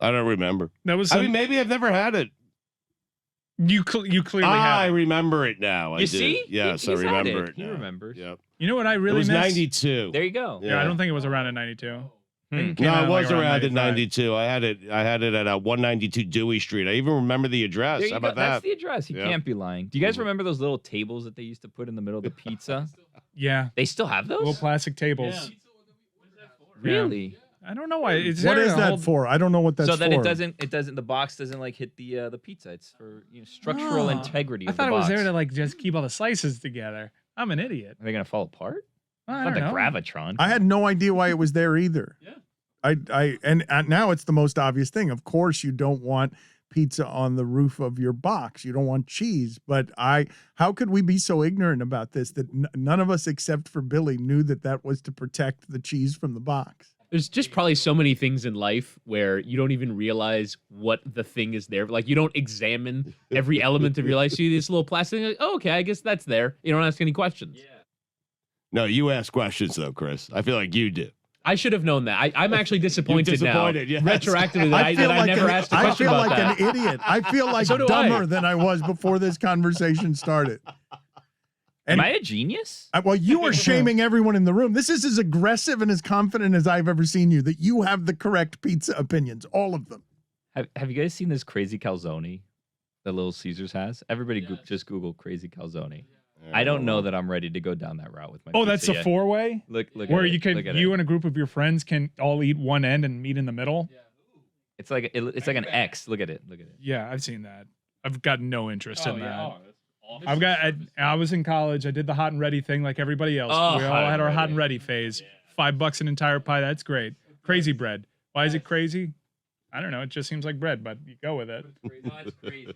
I don't remember. That was I some, mean, maybe I've never had it. you clearly I had it. remember it now. I You did. see? Yes, He's I had remember it. it. He now. remembers. Yep. You know what I It really was miss? 92. There you go. Yeah, I don't think it was around in 92. I think it came No, out it like was around in 95. 92. I had it at 192 Dewey Street. I even remember the address. There you How go. about That's that? the address. You Yep. can't be lying. Do you guys remember those little tables that they used to put in the middle of the pizza? Yeah, They still have those? little plastic tables. Really? I don't know why. It's What there is to that hold- for? I don't know what that's so for. that it doesn't the box doesn't like hit the pizza. It's for structural Oh. integrity I of thought the it was box. there to like just keep all the slices together. I'm an idiot. Are they gonna fall apart? I Not don't the know. gravitron. I had no idea why it was there either. Yeah. And now it's the most obvious thing. Of course, you don't want pizza on the roof of your box. You don't want cheese. But how could we be so ignorant about this that none of us except for Billy knew that was to protect the cheese from the box? There's just probably so many things in life where you don't even realize what the thing is there. Like you don't examine every element of your life. See this little plastic thing, like, oh, okay, I guess that's there. You don't ask any questions. No, you ask questions though, Chris. I feel like you do. I should have known that. I'm actually disappointed, disappointed, now. yes. Retroactively that I never asked a I question feel about like that. an idiot. I feel like So do dumber I. than I was before this conversation started. Am I a genius? Well, you are shaming everyone in the room. This is as aggressive and as confident as I've ever seen you, that you have the correct pizza opinions, all of them. Have you guys seen this crazy calzone that Little Caesars has? Everybody just Google crazy calzone. I don't know that I'm ready to go down that route with my Oh, pizza that's a yet. four-way? Look Where at you it. can Look at you it. and a group of your friends can all eat one end and meet in the middle? It's like an X. Look at it. Yeah, I've seen that. I've got no interest in that. I was in college. I did the hot and ready thing like everybody else. Oh, We all hot had and our hot ready. and ready phase. $5 an entire pie. That's great. Crazy bread. Why is it crazy? I don't know. It just seems like bread, but you go with it. It's crazy.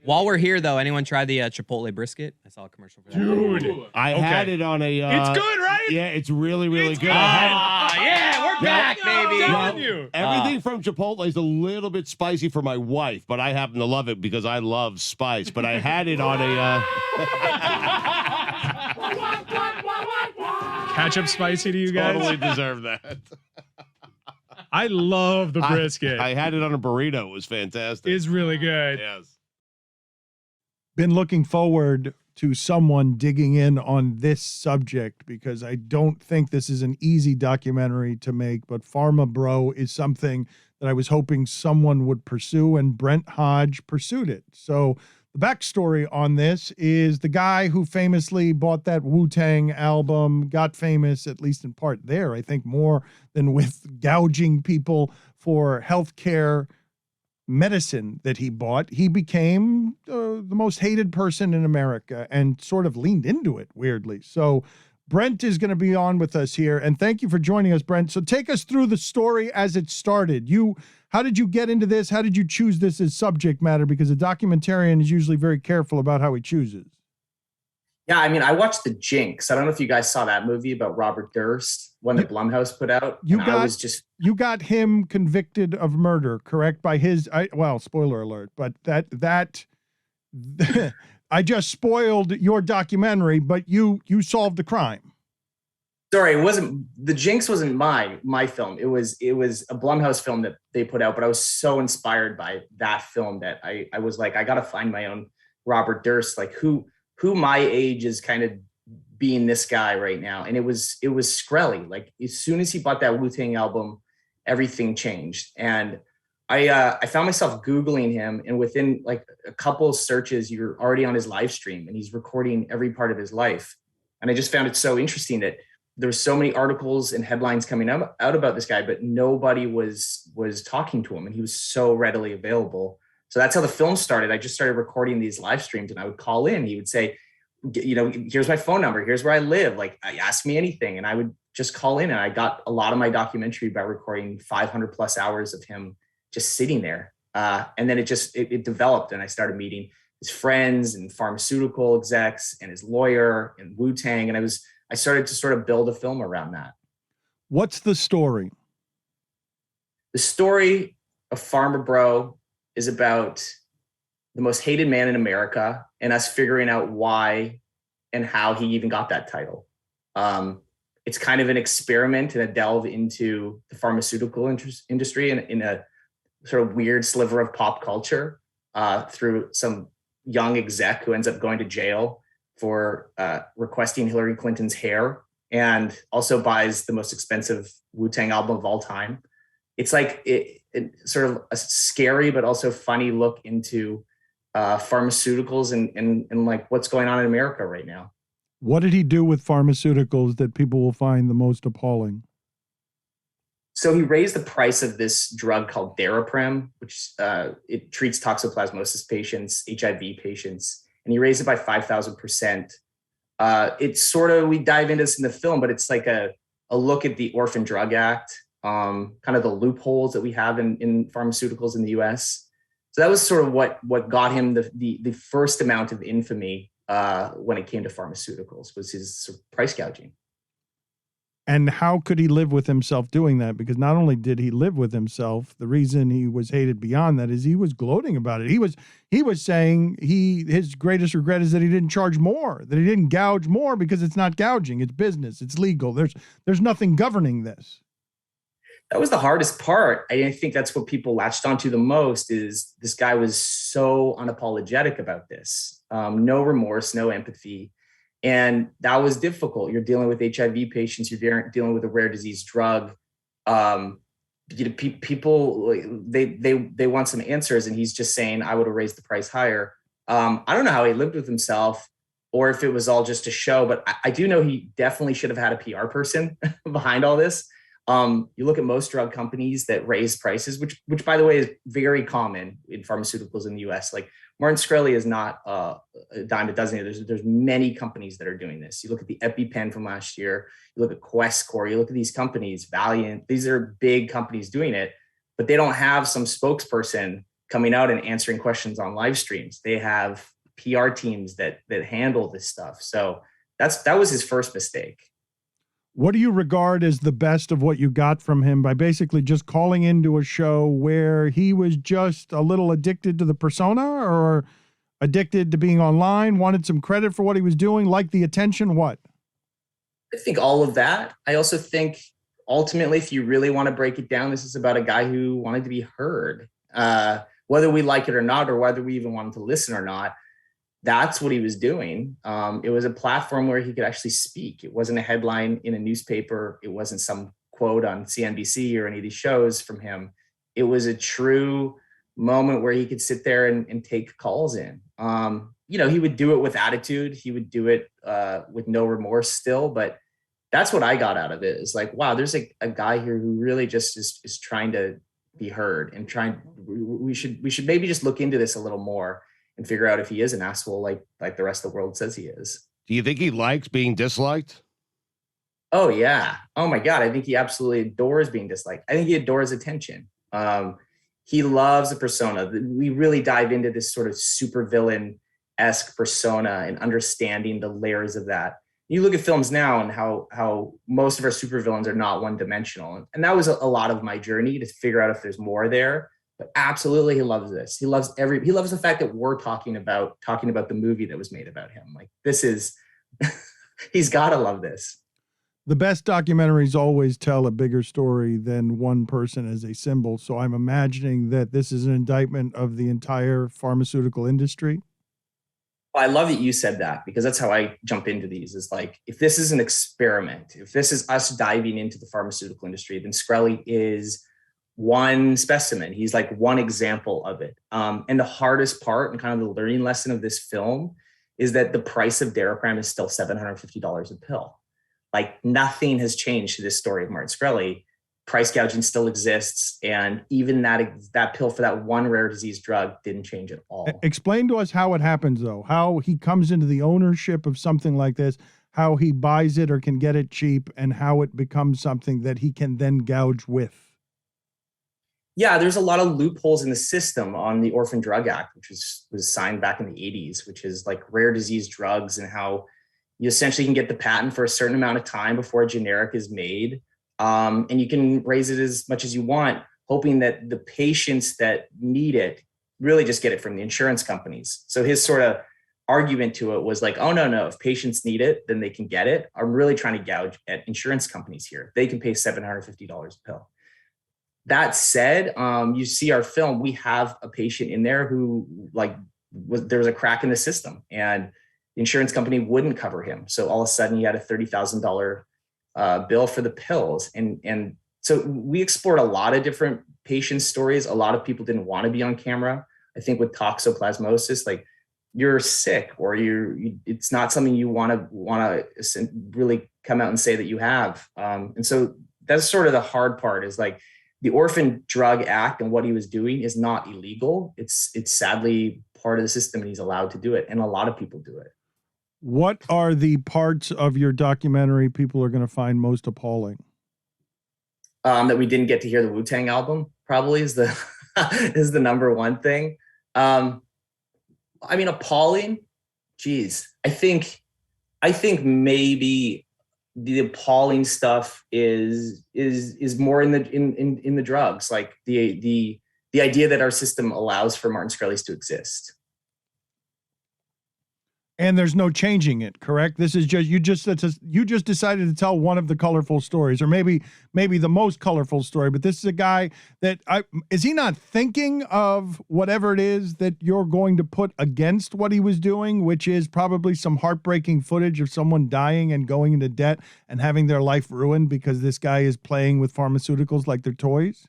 While we're here, though, anyone try the Chipotle brisket? I saw a commercial for that. Dude. I Okay. had it on a. It's good, right? Yeah, it's really, really good. Yeah, we're back, baby. I'm telling you. Everything from Chipotle is a little bit spicy for my wife, but I happen to love it because I love spice. But I had it on a. Ketchup spicy to you guys? Totally deserve that. I love the brisket. I had it on a burrito. It was fantastic. It's really good. Yes. Been looking forward to someone digging in on this subject because I don't think this is an easy documentary to make, but Pharma Bro is something that I was hoping someone would pursue, and Brent Hodge pursued it. So the backstory on this is the guy who famously bought that Wu-Tang album, got famous, at least in part there, I think more than with gouging people for healthcare medicine that he bought. He became the most hated person in America and sort of leaned into it, weirdly. So Brent is going to be on with us here, and thank you for joining us, Brent. So take us through the story as it started. How did you get into this? How did you choose this as subject matter? Because a documentarian is usually very careful about how he chooses. Yeah, I mean, I watched The Jinx. I don't know if you guys saw that movie about Robert Durst, one that Blumhouse put out. You got him convicted of murder, correct? By his, spoiler alert, but that I just spoiled your documentary, but you solved the crime. Sorry, The Jinx wasn't my film. It was a Blumhouse film that they put out, but I was so inspired by that film that I was like, I got to find my own Robert Durst, like who my age is kind of being this guy right now. And it was Shkreli. Like as soon as he bought that Wu-Tang album, everything changed. And I found myself Googling him, and within like a couple of searches, you're already on his live stream and he's recording every part of his life. And I just found it so interesting that there were so many articles and headlines coming out about this guy, but nobody was talking to him, and he was so readily available. So that's how the film started. I just started recording these live streams, and I would call in. He would say, here's my phone number. Here's where I live. Like, ask me anything. And I would just call in, and I got a lot of my documentary by recording 500 plus hours of him just sitting there. And then it developed, and I started meeting his friends and pharmaceutical execs and his lawyer and Wu-Tang. And I started to sort of build a film around that. What's the story? The story of Pharma Bro is about the most hated man in America and us figuring out why and how he even got that title. It's kind of an experiment and a delve into the pharmaceutical industry in a sort of weird sliver of pop culture through some young exec who ends up going to jail for requesting Hillary Clinton's hair, and also buys the most expensive Wu-Tang album of all time. It's like it sort of a scary but also funny look into pharmaceuticals and like what's going on in America right now. What did he do with pharmaceuticals that people will find the most appalling? So he raised the price of this drug called Daraprim, which it treats toxoplasmosis patients, HIV patients, and he raised it by 5,000%. It's sort of, we dive into this in the film, but it's like a look at the Orphan Drug Act, kind of the loopholes that we have in pharmaceuticals in the US. So that was sort of what got him the first amount of infamy when it came to pharmaceuticals, was his sort of price gouging. And how could he live with himself doing that? Because not only did he live with himself, the reason he was hated beyond that is he was gloating about it. He was saying his greatest regret is that he didn't charge more, that he didn't gouge more, because it's not gouging, it's business, it's legal. There's nothing governing this. That was the hardest part. I think that's what people latched onto the most is this guy was so unapologetic about this. No remorse, no empathy. And that was difficult. You're dealing with HIV patients. You're dealing with a rare disease drug. People, they want some answers. And he's just saying, I would have raised the price higher. I don't know how he lived with himself or if it was all just a show, but I do know he definitely should have had a PR person behind all this. You look at most drug companies that raise prices, which by the way is very common in pharmaceuticals in the US. Like Martin Shkreli is not a dime a dozen. There's many companies that are doing this. You look at the EpiPen from last year. You look at Questcor. You look at these companies, Valiant. These are big companies doing it, but they don't have some spokesperson coming out and answering questions on live streams. They have PR teams that handle this stuff. So that was his first mistake. What do you regard as the best of what you got from him by basically just calling into a show where he was just a little addicted to the persona or addicted to being online, wanted some credit for what he was doing, liked the attention? What? I think all of that. I also think ultimately, if you really want to break it down, this is about a guy who wanted to be heard. Whether we like it or not, or whether we even wanted to listen or not, that's what he was doing. It was a platform where he could actually speak. It wasn't a headline in a newspaper. It wasn't some quote on CNBC or any of these shows from him. It was a true moment where he could sit there and take calls in. He would do it with attitude. He would do it with no remorse still, but that's what I got out of it. Is like, wow, there's a guy here who really just is trying to be heard and we should maybe just look into this a little more and figure out if he is an asshole like the rest of the world says he is. Do you think he likes being disliked? Oh yeah. Oh my God. I think he absolutely adores being disliked. I think he adores attention. He loves a persona. We really dive into this sort of supervillain-esque persona and understanding the layers of that. You look at films now and how most of our supervillains are not one-dimensional. And that was a lot of my journey to figure out if there's more there. But absolutely, he loves this. He loves the fact that we're talking about the movie that was made about him. Like this is, he's got to love this. The best documentaries always tell a bigger story than one person as a symbol. So I'm imagining that this is an indictment of the entire pharmaceutical industry. Well, I love that you said that because that's how I jump into these is like, if this is an experiment, if this is us diving into the pharmaceutical industry, then Shkreli is one specimen. He's like one example of it. And the hardest part and kind of the learning lesson of this film is that the price of Daraprim is still $750 a pill. Like nothing has changed to this story of Martin Shkreli. Price gouging still exists. And even that pill for that one rare disease drug didn't change at all. Explain to us how it happens though, how he comes into the ownership of something like this, how he buys it or can get it cheap, and how it becomes something that he can then gouge with. Yeah, there's a lot of loopholes in the system on the Orphan Drug Act, which was signed back in the 80s, which is like rare disease drugs and how you essentially can get the patent for a certain amount of time before a generic is made. And you can raise it as much as you want, hoping that the patients that need it really just get it from the insurance companies. So his sort of argument to it was like, oh, no, if patients need it, then they can get it. I'm really trying to gouge at insurance companies here. They can pay $750 a pill. That said, you see our film, we have a patient in there who there was a crack in the system and the insurance company wouldn't cover him. So all of a sudden he had a $30,000 bill for the pills. And so we explored a lot of different patient stories. A lot of people didn't want to be on camera. I think with toxoplasmosis, like you're sick or it's not something you want to really come out and say that you have. And so that's sort of the hard part is like, the Orphan Drug Act and what he was doing is not illegal. It's sadly part of the system and he's allowed to do it. And a lot of people do it. What are the parts of your documentary people are going to find most appalling? That we didn't get to hear the Wu-Tang album probably is the number one thing. I mean, appalling. Geez, I think maybe the appalling stuff is more in the drugs, like the idea that our system allows for Martin Shkreli's to exist. And there's no changing it, correct? This is just you just decided to tell one of the colorful stories, or maybe the most colorful story. But this is a guy that is he not thinking of whatever it is that you're going to put against what he was doing, which is probably some heartbreaking footage of someone dying and going into debt and having their life ruined because this guy is playing with pharmaceuticals like they're toys?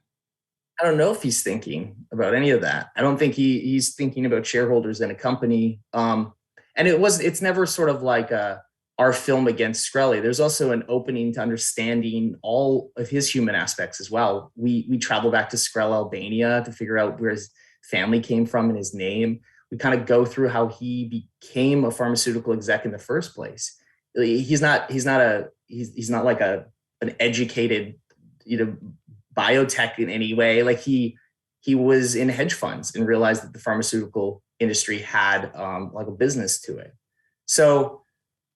I don't know if he's thinking about any of that. I don't think he's thinking about shareholders in a company. And it's never sort of like our film against Shkreli. There's also an opening to understanding all of his human aspects as well. We travel back to Shkreli, Albania to figure out where his family came from and his name. We kind of go through how he became a pharmaceutical exec in the first place. He's not like an educated, biotech in any way. Like he was in hedge funds and realized that the pharmaceutical industry had like a business to it. So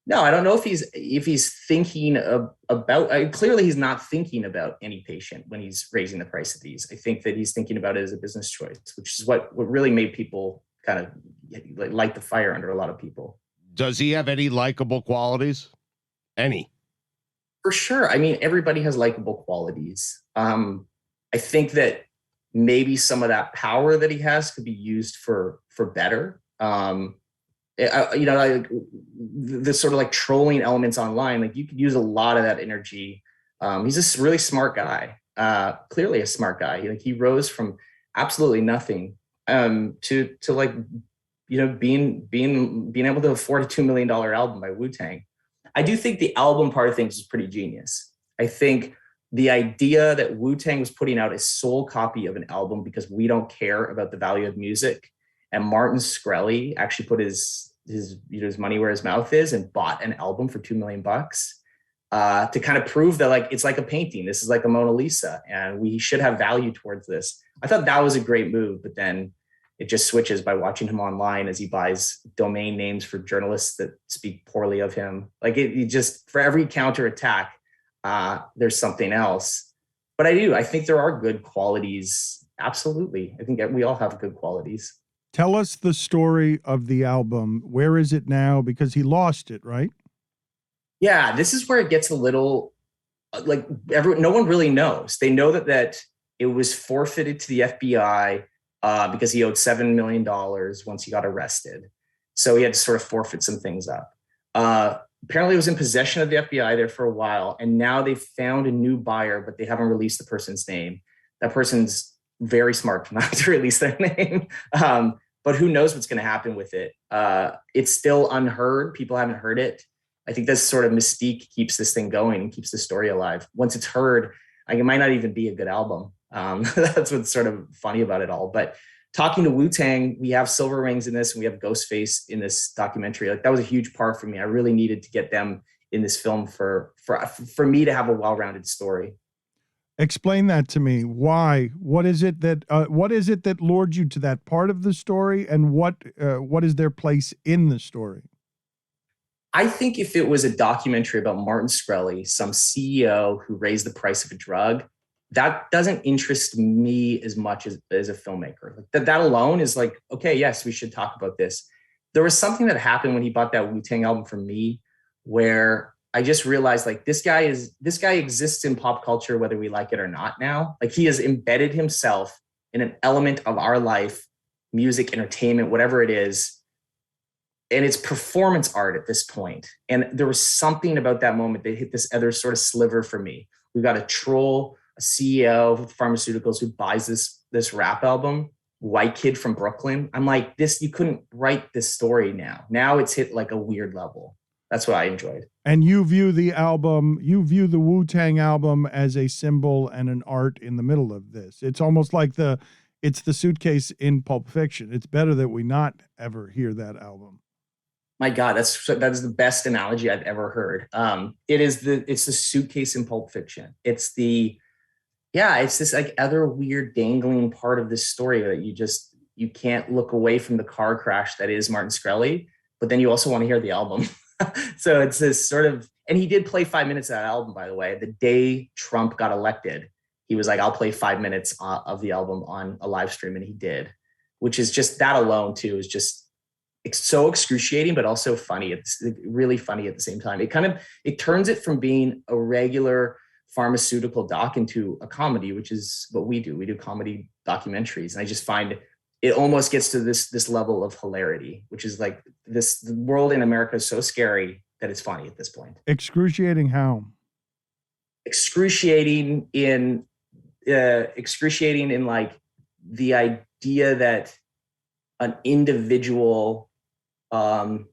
no, I don't know if he's thinking about, clearly he's not thinking about any patient when he's raising the price of these. I think that he's thinking about it as a business choice, which is what really made people kind of light the fire under a lot of people. Does he have any likable qualities? Any? For sure. I mean, everybody has likable qualities. I think that maybe some of that power that he has could be used for better. The sort of like trolling elements online, like you could use a lot of that energy. He's a really smart guy, clearly a smart guy. Like he rose from absolutely nothing to like, being able to afford a $2 million album by Wu-Tang. I do think the album part of things is pretty genius. I think the idea that Wu-Tang was putting out a sole copy of an album because we don't care about the value of music, and Martin Shkreli actually put his money where his mouth is and bought an album for $2 million to kind of prove that like it's like a painting. This is like a Mona Lisa, and we should have value towards this. I thought that was a great move, but then it just switches by watching him online as he buys domain names for journalists that speak poorly of him. Like it just, for every counterattack, there's something else. But I think there are good qualities. Absolutely. I think we all have good qualities. Tell us the story of the album. Where is it now? Because he lost it, right? Yeah, this is where it gets a little like no one really knows. They know that it was forfeited to the FBI because he owed $7 million once he got arrested. So he had to sort of forfeit some things up. Apparently it was in possession of the FBI there for a while, and now they've found a new buyer, but they haven't released the person's name. That person's very smart not to release their name. But who knows what's going to happen with it. It's still unheard. People haven't heard it. I think this sort of mystique keeps this thing going and keeps the story alive. Once it's heard, it might not even be a good album. That's what's sort of funny about it all. But talking to Wu-Tang, we have Silver Rings in this, and we have Ghostface in this documentary. Like that was a huge part for me. I really needed to get them in this film for me to have a well-rounded story. Explain that to me. Why? What is it that lured you to that part of the story, and what is their place in the story? I think if it was a documentary about Martin Shkreli, some CEO who raised the price of a drug, that doesn't interest me as much as a filmmaker. Like that alone is like, okay, yes, we should talk about this. There was something that happened when he bought that Wu-Tang album from me, where I just realized like this guy exists in pop culture, whether we like it or not now. Like he has embedded himself in an element of our life, music, entertainment, whatever it is. And it's performance art at this point. And there was something about that moment that hit this other sort of sliver for me. We've got a troll, a CEO of pharmaceuticals who buys this rap album, white kid from Brooklyn. I'm like, you couldn't write this story now. Now it's hit like a weird level. That's what I enjoyed. And you view the Wu-Tang album as a symbol and an art in the middle of this. It's almost like it's the suitcase in Pulp Fiction. It's better that we not ever hear that album. My God, that is the best analogy I've ever heard. It's the suitcase in Pulp Fiction. It's this like other weird dangling part of this story that you can't look away from the car crash that is Martin Shkreli, but then you also want to hear the album. So it's this sort of, and he did play 5 minutes of that album, by the way. The day Trump got elected, he was like, I'll play 5 minutes of the album on a live stream, and he did, which is just, that alone too is just, it's so excruciating, but also funny. It's really funny at the same time. It turns it from being a regular pharmaceutical doc into a comedy, which is what we do. We do comedy documentaries. And I just find it almost gets to this level of hilarity, which is like the world in America is so scary that it's funny at this point. Excruciating how? Excruciating in like the idea that an individual can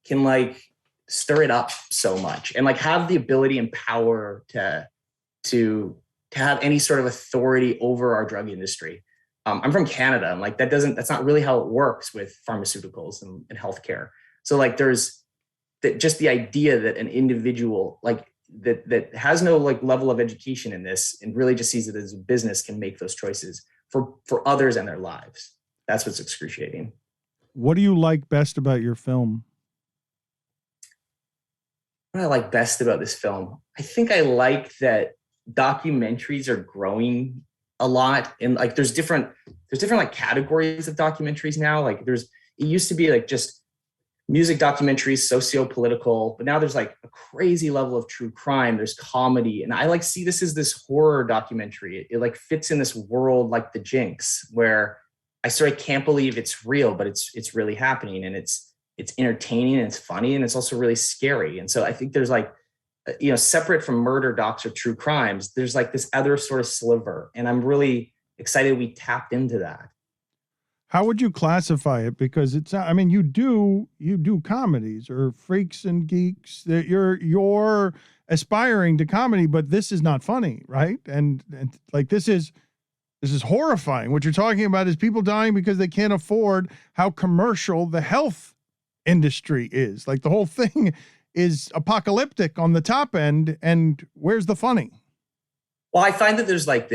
like stir it up so much and like have the ability and power to have any sort of authority over our drug industry. I'm from Canada, and like that's not really how it works with pharmaceuticals and healthcare. So like there's just the idea that an individual like that has no like level of education in this and really just sees it as a business can make those choices for others and their lives. That's what's excruciating. What do you like best about your film? What I like best about this film, I think I like that documentaries are growing a lot, and like there's different like categories of documentaries now. Like it used to be like just music documentaries, socio-political, but now there's like a crazy level of true crime. There's comedy, and I like see this as this horror documentary. It like fits in this world like The Jinx, where I sort of can't believe it's real, but it's really happening, and it's entertaining and it's funny, and it's also really scary. And so I think there's like, separate from murder docs or true crimes, there's like this other sort of sliver, and I'm really excited we tapped into that. How would you classify it? Because you do comedies or freaks and geeks, that you're aspiring to comedy, but this is not funny, right? And like this is horrifying. What you're talking about is people dying because they can't afford how commercial the health industry is. Like the whole thing is apocalyptic on the top end, and where's the funny? Well, I find that there's like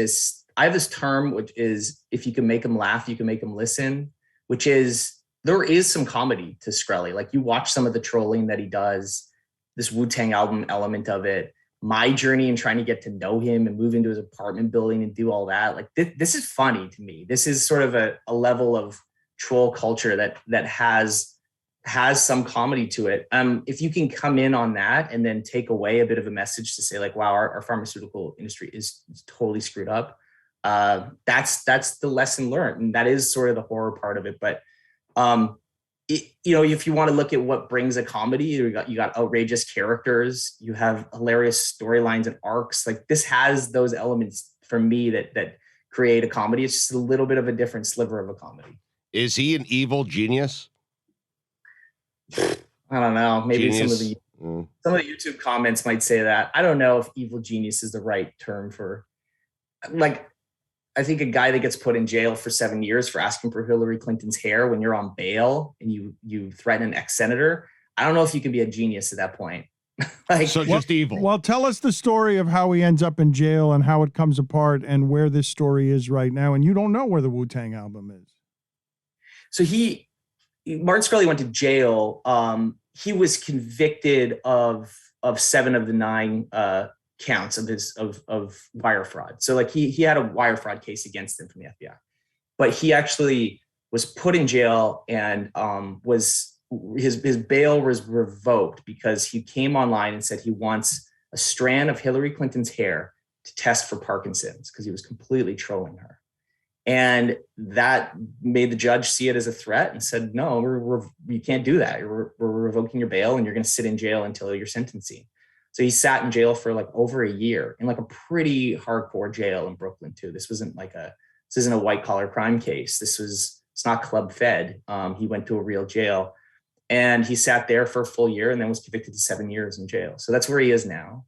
I have this term, which is if you can make them laugh, you can make them listen, which is there is some comedy to Shkreli. Like you watch some of the trolling that he does, this Wu-Tang album element of it, my journey and trying to get to know him and move into his apartment building and do all that. Like this is funny to me. This is sort of a level of troll culture that has some comedy to it. If you can come in on that and then take away a bit of a message to say like, wow, our pharmaceutical industry is totally screwed up. That's the lesson learned. And that is sort of the horror part of it. But, if you want to look at what brings a comedy, you got outrageous characters, you have hilarious storylines and arcs. Like this has those elements for me that create a comedy. It's just a little bit of a different sliver of a comedy. Is he an evil genius? I don't know. Maybe Genius. some of the YouTube comments might say that. I don't know if evil genius is the right term for, like, I think a guy that gets put in jail for 7 years for asking for Hillary Clinton's hair when you're on bail and you threaten an ex-senator, I don't know if you can be a genius at that point. Just evil. Well, tell us the story of how he ends up in jail and how it comes apart and where this story is right now. And you don't know where the Wu-Tang album is. So Martin Shkreli went to jail. He was convicted of 7 of the 9 counts of wire fraud. So like he had a wire fraud case against him from the FBI, but he actually was put in jail and his bail was revoked because he came online and said he wants a strand of Hillary Clinton's hair to test for Parkinson's because he was completely trolling her. And that made the judge see it as a threat and said, no, you can't do that. We're revoking your bail and you're going to sit in jail until your sentencing. So he sat in jail for like over a year in like a pretty hardcore jail in Brooklyn too. This isn't a white collar crime case. It's not club fed. He went to a real jail and he sat there for a full year and then was convicted to 7 years in jail. So that's where he is now.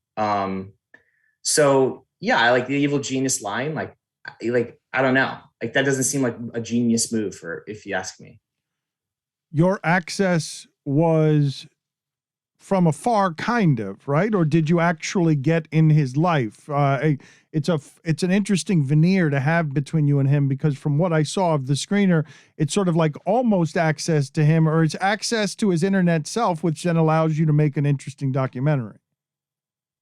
So yeah, I like the evil genius line. Like, I don't know. Like that doesn't seem like a genius move if you ask me. Your access was from afar, kind of, right? Or did you actually get in his life? It's an interesting veneer to have between you and him, because from what I saw of the screener, it's sort of like almost access to him, or it's access to his internet self, which then allows you to make an interesting documentary.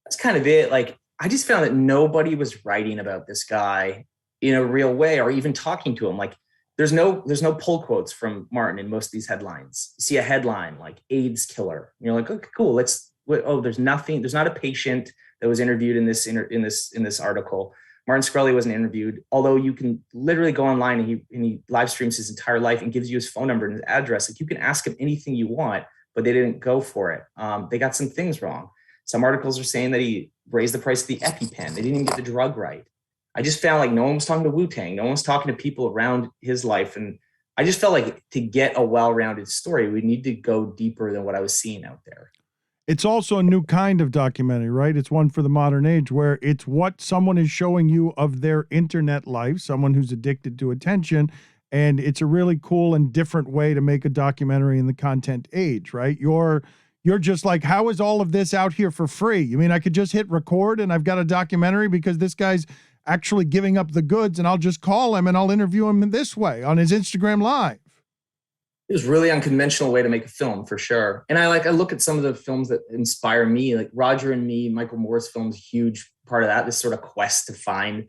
That's kind of it. Like, I just found that nobody was writing about this guy in a real way or even talking to him. Like there's no pull quotes from Martin in most of these headlines. You see a headline like AIDS killer. And you're like, okay, cool. There's nothing. There's not a patient that was interviewed in this article. Martin Shkreli wasn't interviewed, although you can literally go online and he live streams his entire life and gives you his phone number and his address. Like you can ask him anything you want, but they didn't go for it. They got some things wrong. Some articles are saying that he raised the price of the EpiPen. They didn't even get the drug right. I just found like no one was talking to wu-tang. No one was talking to people around his life. And I just felt like to get a well-rounded story, we need to go deeper than what I was seeing out there. It's also a new kind of documentary, right? It's one for the modern age where it's what someone is showing you of their internet life, someone who's addicted to attention. And it's a really cool and different way to make a documentary in the content age, right? You're just like, how is all of this out here for free? You mean I could just hit record and I've got a documentary because this guy's actually giving up the goods and I'll just call him and I'll interview him in this way on his Instagram Live. It was really unconventional way to make a film for sure. And I look at some of the films that inspire me, like Roger and Me, Michael Moore's film's a huge part of that, this sort of quest to find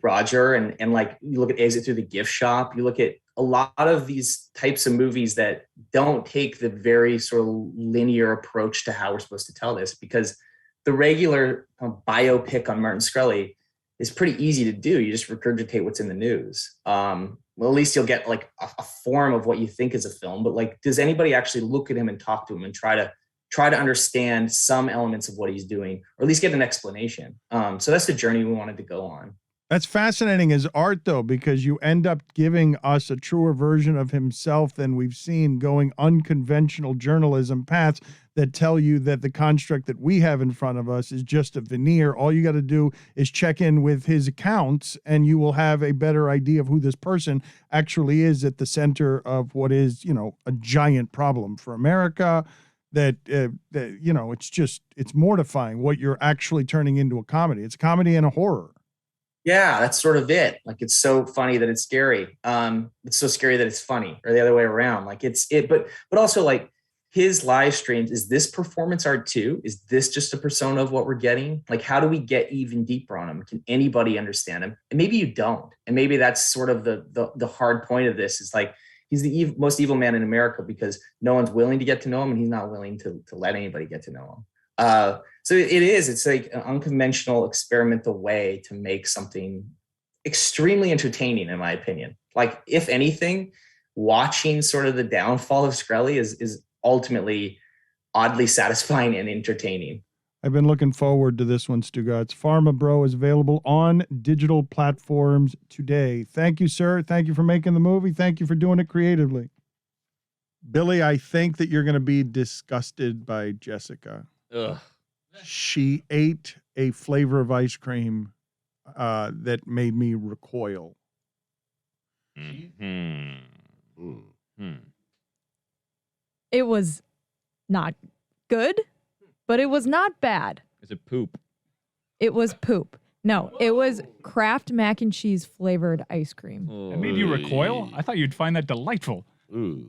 Roger. And like you look at Exit Through the Gift Shop, you look at a lot of these types of movies that don't take the very sort of linear approach to how we're supposed to tell this, because the regular biopic on Martin Shkreli is pretty easy to do. You just regurgitate what's in the news. Well, at least you'll get like a form of what you think is a film. But like, does anybody actually look at him and talk to him and try to understand some elements of what he's doing, or at least get an explanation? So that's the journey we wanted to go on. That's fascinating as art, though, because you end up giving us a truer version of himself than we've seen, going unconventional journalism paths that tell you that the construct that we have in front of us is just a veneer. All you got to do is check in with his accounts and you will have a better idea of who this person actually is at the center of what is, a giant problem for America. That it's mortifying what you're actually turning into a comedy. It's a comedy and a horror. Yeah, that's sort of it. Like, it's so funny that it's scary. It's so scary that it's funny, or the other way around. Like but also like his live streams, is this performance art too? Is this just a persona of what we're getting? Like, how do we get even deeper on him? Can anybody understand him? And maybe you don't. And maybe that's sort of the hard point of this, is like, he's the most evil man in America because no one's willing to get to know him, and he's not willing to let anybody get to know him. So it's like an unconventional experimental way to make something extremely entertaining, in my opinion. Like, if anything, watching sort of the downfall of Shkreli is ultimately oddly satisfying and entertaining. I've been looking forward to this one, Stugotz. Pharma Bro is available on digital platforms today. Thank you, sir. Thank you for making the movie. Thank you for doing it creatively. Billy, I think that you're going to be disgusted by Jessica. Ugh. She ate a flavor of ice cream that made me recoil. It was not good, but it was not bad. Is it poop? It was poop. No, it was Kraft mac and cheese flavored ice cream. That made you recoil? I thought you'd find that delightful. Ooh.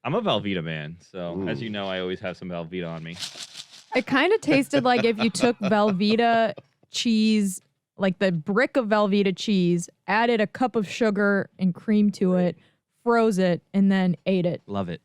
I'm a Velveeta man, so as you know, I always have some Velveeta on me. It kind of tasted like if you took Velveeta cheese, like the brick of Velveeta cheese, added a cup of sugar and cream to it, froze it, and then ate it. Love it.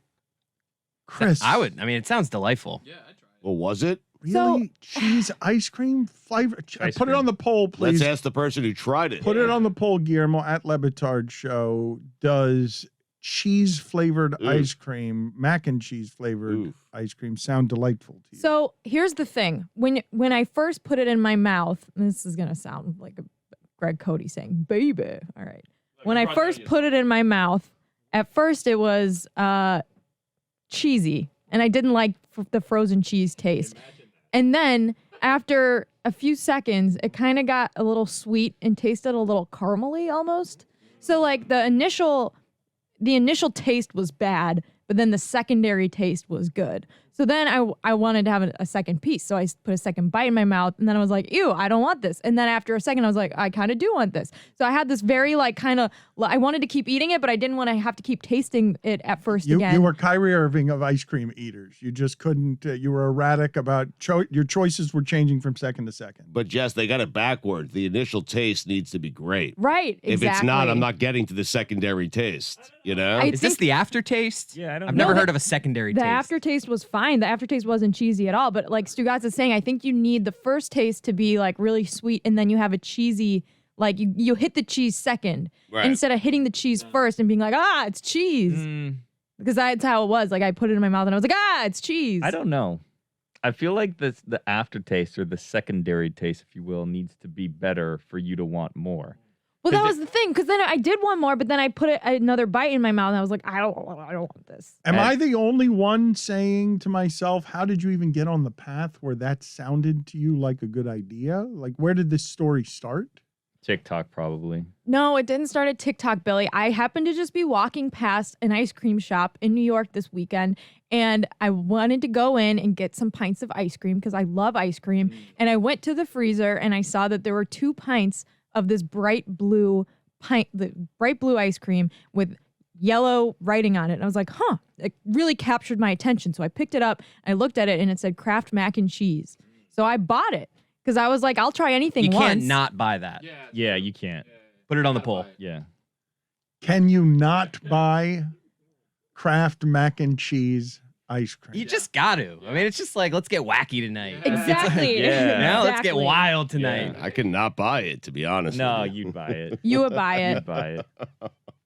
Chris. It sounds delightful. Yeah, I tried. Well, was it? Really? Cheese ice cream flavor? Put it on the poll, please. Let's ask the person who tried it. Put it on the poll, Guillermo, at Le Batard Show. Does cheese flavored ice cream, mac and cheese flavored ice cream, sound delightful to you? So here's the thing. When I first put it in my mouth, and this is going to sound like a Greg Cody saying, baby. All right. When I first put it in my mouth, at first it was cheesy, and I didn't like the frozen cheese taste. And then after a few seconds, it kind of got a little sweet and tasted a little caramely almost. So like the initial taste was bad, but then the secondary taste was good. So then I wanted to have a second piece. So I put a second bite in my mouth, and then I was like, ew, I don't want this. And then after a second, I was like, I kind of do want this. So I had this very like kind of, I wanted to keep eating it, but I didn't want to have to keep tasting it at first again. You were Kyrie Irving of ice cream eaters. You just couldn't, you were erratic about, your choices were changing from second to second. But Jess, they got it backwards. The initial taste needs to be great. Right, exactly. If it's not, I'm not getting to the secondary taste, you know? Is this the aftertaste? Yeah, I don't I've know. never heard of a secondary The taste. aftertaste was fine. The aftertaste wasn't cheesy at all. But like Stugotz is saying, I think you need the first taste to be like really sweet, and then you have a cheesy, like you hit the cheese second Right. instead of hitting the cheese first and being like, it's cheese. Because that's how it was. Like I put it in my mouth and I was like, it's cheese. I don't know. I feel like the aftertaste or the secondary taste, if you will, needs to be better for you to want more. Well, that was the thing, because then I did want more, but then I put another bite in my mouth, and I was like, I don't want this. Am I the only one saying to myself, how did you even get on the path where that sounded to you like a good idea? Like, where did this story start? TikTok, probably. No, it didn't start at TikTok, Billy. I happened to just be walking past an ice cream shop in New York this weekend, and I wanted to go in and get some pints of ice cream because I love ice cream. And I went to the freezer, and I saw that there were 2 pints of this bright blue ice cream with yellow writing on it. And I was like, it really captured my attention. So I picked it up, I looked at it, and it said Kraft mac and cheese. So I bought it because I was like, I'll try anything You once. can't not buy that. Yeah, you can't. Put it on the poll. Yeah. Can you not buy Kraft mac and cheese ice cream? You just got to. I mean, it's just like, let's get wacky tonight. Exactly. Yeah. Now let's get Exactly. wild tonight. I could not buy it, to be honest. No, with you. you'd buy it. You would buy it. You'd buy it.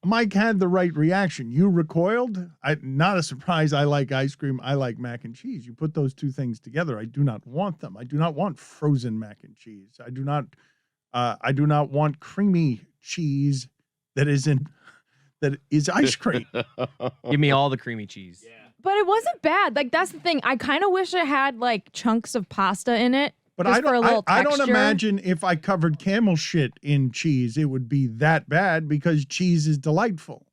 Mike had the right reaction. You recoiled. Not a surprise. I like ice cream. I like mac and cheese. You put those two things together. I do not want them. I do not want frozen mac and cheese. I do not want creamy cheese that is ice cream. Give me all the creamy cheese. But it wasn't bad. Like, that's the thing. I kind of wish it had, like, chunks of pasta in it. But just I for a don't. little I don't texture. imagine if I covered camel shit in cheese, it would be that bad because cheese is delightful.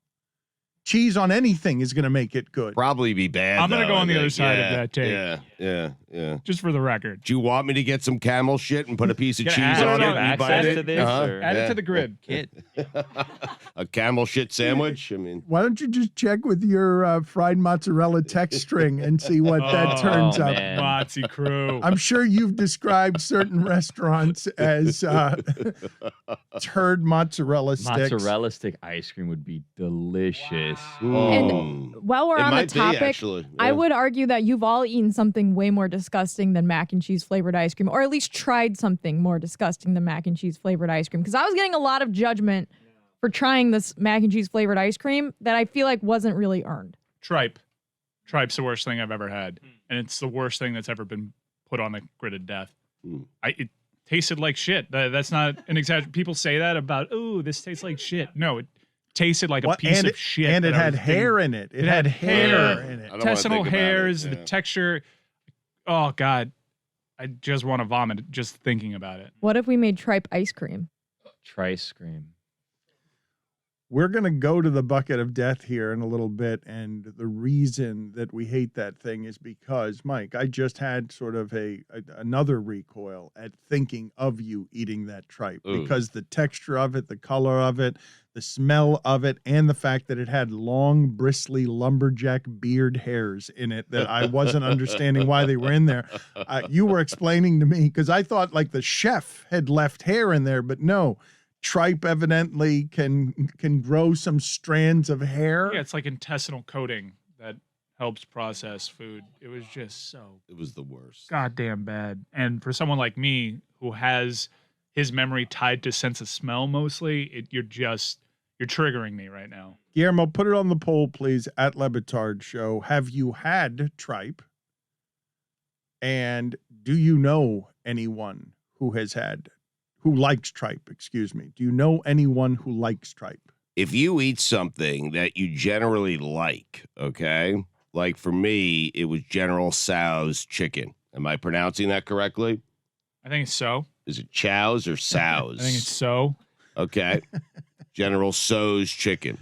Cheese on anything is going to make it good. Probably be bad. I'm gonna though, go on I the other think. side of that take. Yeah. Just for the record. Do you want me to get some camel shit and put a piece of Gonna cheese add on it it? on And you bite access it? to this, or- Add it Yeah. to the grid. Kid. A camel shit sandwich. I mean, Why don't you just check with your fried mozzarella text string and see what that turns up? man. Mozzie crew. I'm sure you've described certain restaurants as turd mozzarella sticks. Mozzarella stick ice cream would be delicious. And while we're It on the might be, topic, actually. I Yeah. would argue that you've all eaten something way more disgusting than mac and cheese flavored ice cream, or at least tried something more disgusting than mac and cheese flavored ice cream. Because I was getting a lot of judgment for trying this mac and cheese flavored ice cream that I feel like wasn't really earned. Tripe. Tripe's the worst thing I've ever had. And it's the worst thing that's ever been put on the grid of death. It tasted like shit. That's not an exaggeration. People say that about, oh, this tastes like shit. No, it tasted like a piece of shit. And it that I had was hair eating. in it. It had hair in it. I don't wanna Intestinal think about it, hairs, yeah. the texture. Oh, God. I just want to vomit just thinking about it. What if we made tripe ice cream? Trice cream. We're going to go to the bucket of death here in a little bit. And the reason that we hate that thing is because, Mike, I just had sort of another recoil at thinking of you eating that tripe because the texture of it, the color of it, the smell of it, and the fact that it had long, bristly lumberjack beard hairs in it that I wasn't understanding why they were in there. You were explaining to me because I thought like the chef had left hair in there, but no. Tripe evidently can grow some strands of hair. Yeah, it's like intestinal coating that helps process food. It was just so It was the worst. goddamn bad. And for someone like me who has his memory tied to sense of smell mostly, you're triggering me right now. Guillermo, put it on the poll, please, at Batard Show. Have you had tripe? And do you know anyone who likes tripe, excuse me. Do you know anyone who likes tripe? If you eat something that you generally like, okay? Like for me, it was General Tso's chicken. Am I pronouncing that correctly? I think it's so. Is it Chow's or Tso's? I think it's so. Okay. General Tso's chicken.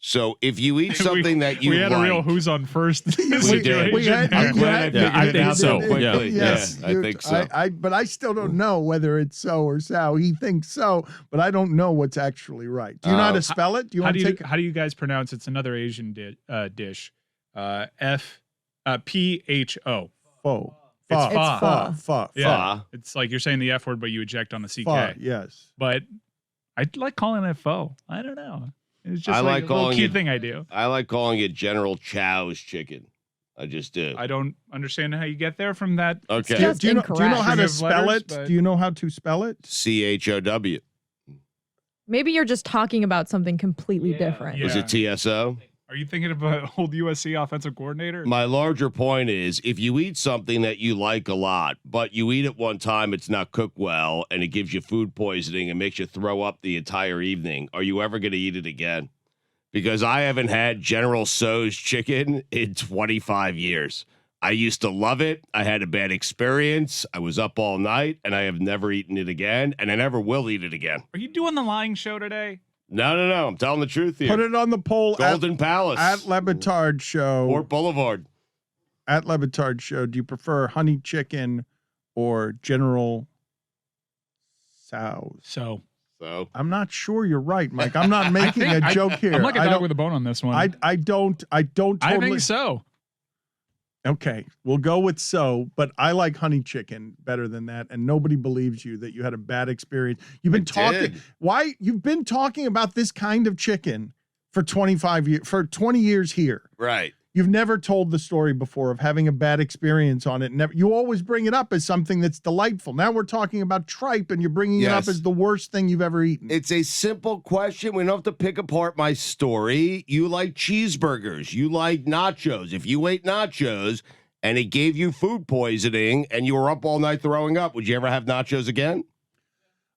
So if you eat something that you we had like, a real who's on first. We did. We had- I'm glad yeah, I figured it think out so. quickly. Yeah. Yes, I think so. But I still don't know whether it's so or so. He thinks so, but I don't know what's actually right. Do you know how to spell it? Do you how want do to you take? how do you guys pronounce? It's another Asian dish. PHO. Pho. It's Pho. Yeah, it's like you're saying the F word, but you eject on the CK. Pho. Yes. But I like calling it pho. I don't know. It's just I like a little calling cute it- thing I do. I like calling it General Chow's chicken. I just do. I don't understand how you get there from that. Okay. just Do you know how String to of spell letters, it? but- Do you know how to spell it? CHOW. Maybe you're just talking about something completely different. Yeah. Was it TSO? Are you thinking of an old USC offensive coordinator? My larger point is if you eat something that you like a lot, but you eat it one time, it's not cooked well, and it gives you food poisoning and makes you throw up the entire evening, are you ever going to eat it again? Because I haven't had General Tso's chicken in 25 years. I used to love it. I had a bad experience. I was up all night, and I have never eaten it again, and I never will eat it again. Are you doing the lying show today? No. I'm telling the truth here. Put it on the poll Golden Palace. at Lebatard Show. Port Boulevard. At Lebatard Show. Do you prefer honey chicken or General Tso's? So So I'm not sure you're right, Mike. I'm not making a joke here. I'm like a I dog don't- with a bone on this one. I don't totally. I think so. Okay, we'll go with so, but I like honey chicken better than that, and nobody believes you that you had a bad experience. You've been talking. did. Why you've been talking about this kind of chicken for 25 years, for 20 years here. right. You've never told the story before of having a bad experience on it. Never. You always bring it up as something that's delightful. Now we're talking about tripe, and you're bringing it up Yes. as the worst thing you've ever eaten. It's a simple question. We don't have to pick apart my story. You like cheeseburgers. You like nachos. If you ate nachos and it gave you food poisoning and you were up all night throwing up, would you ever have nachos again?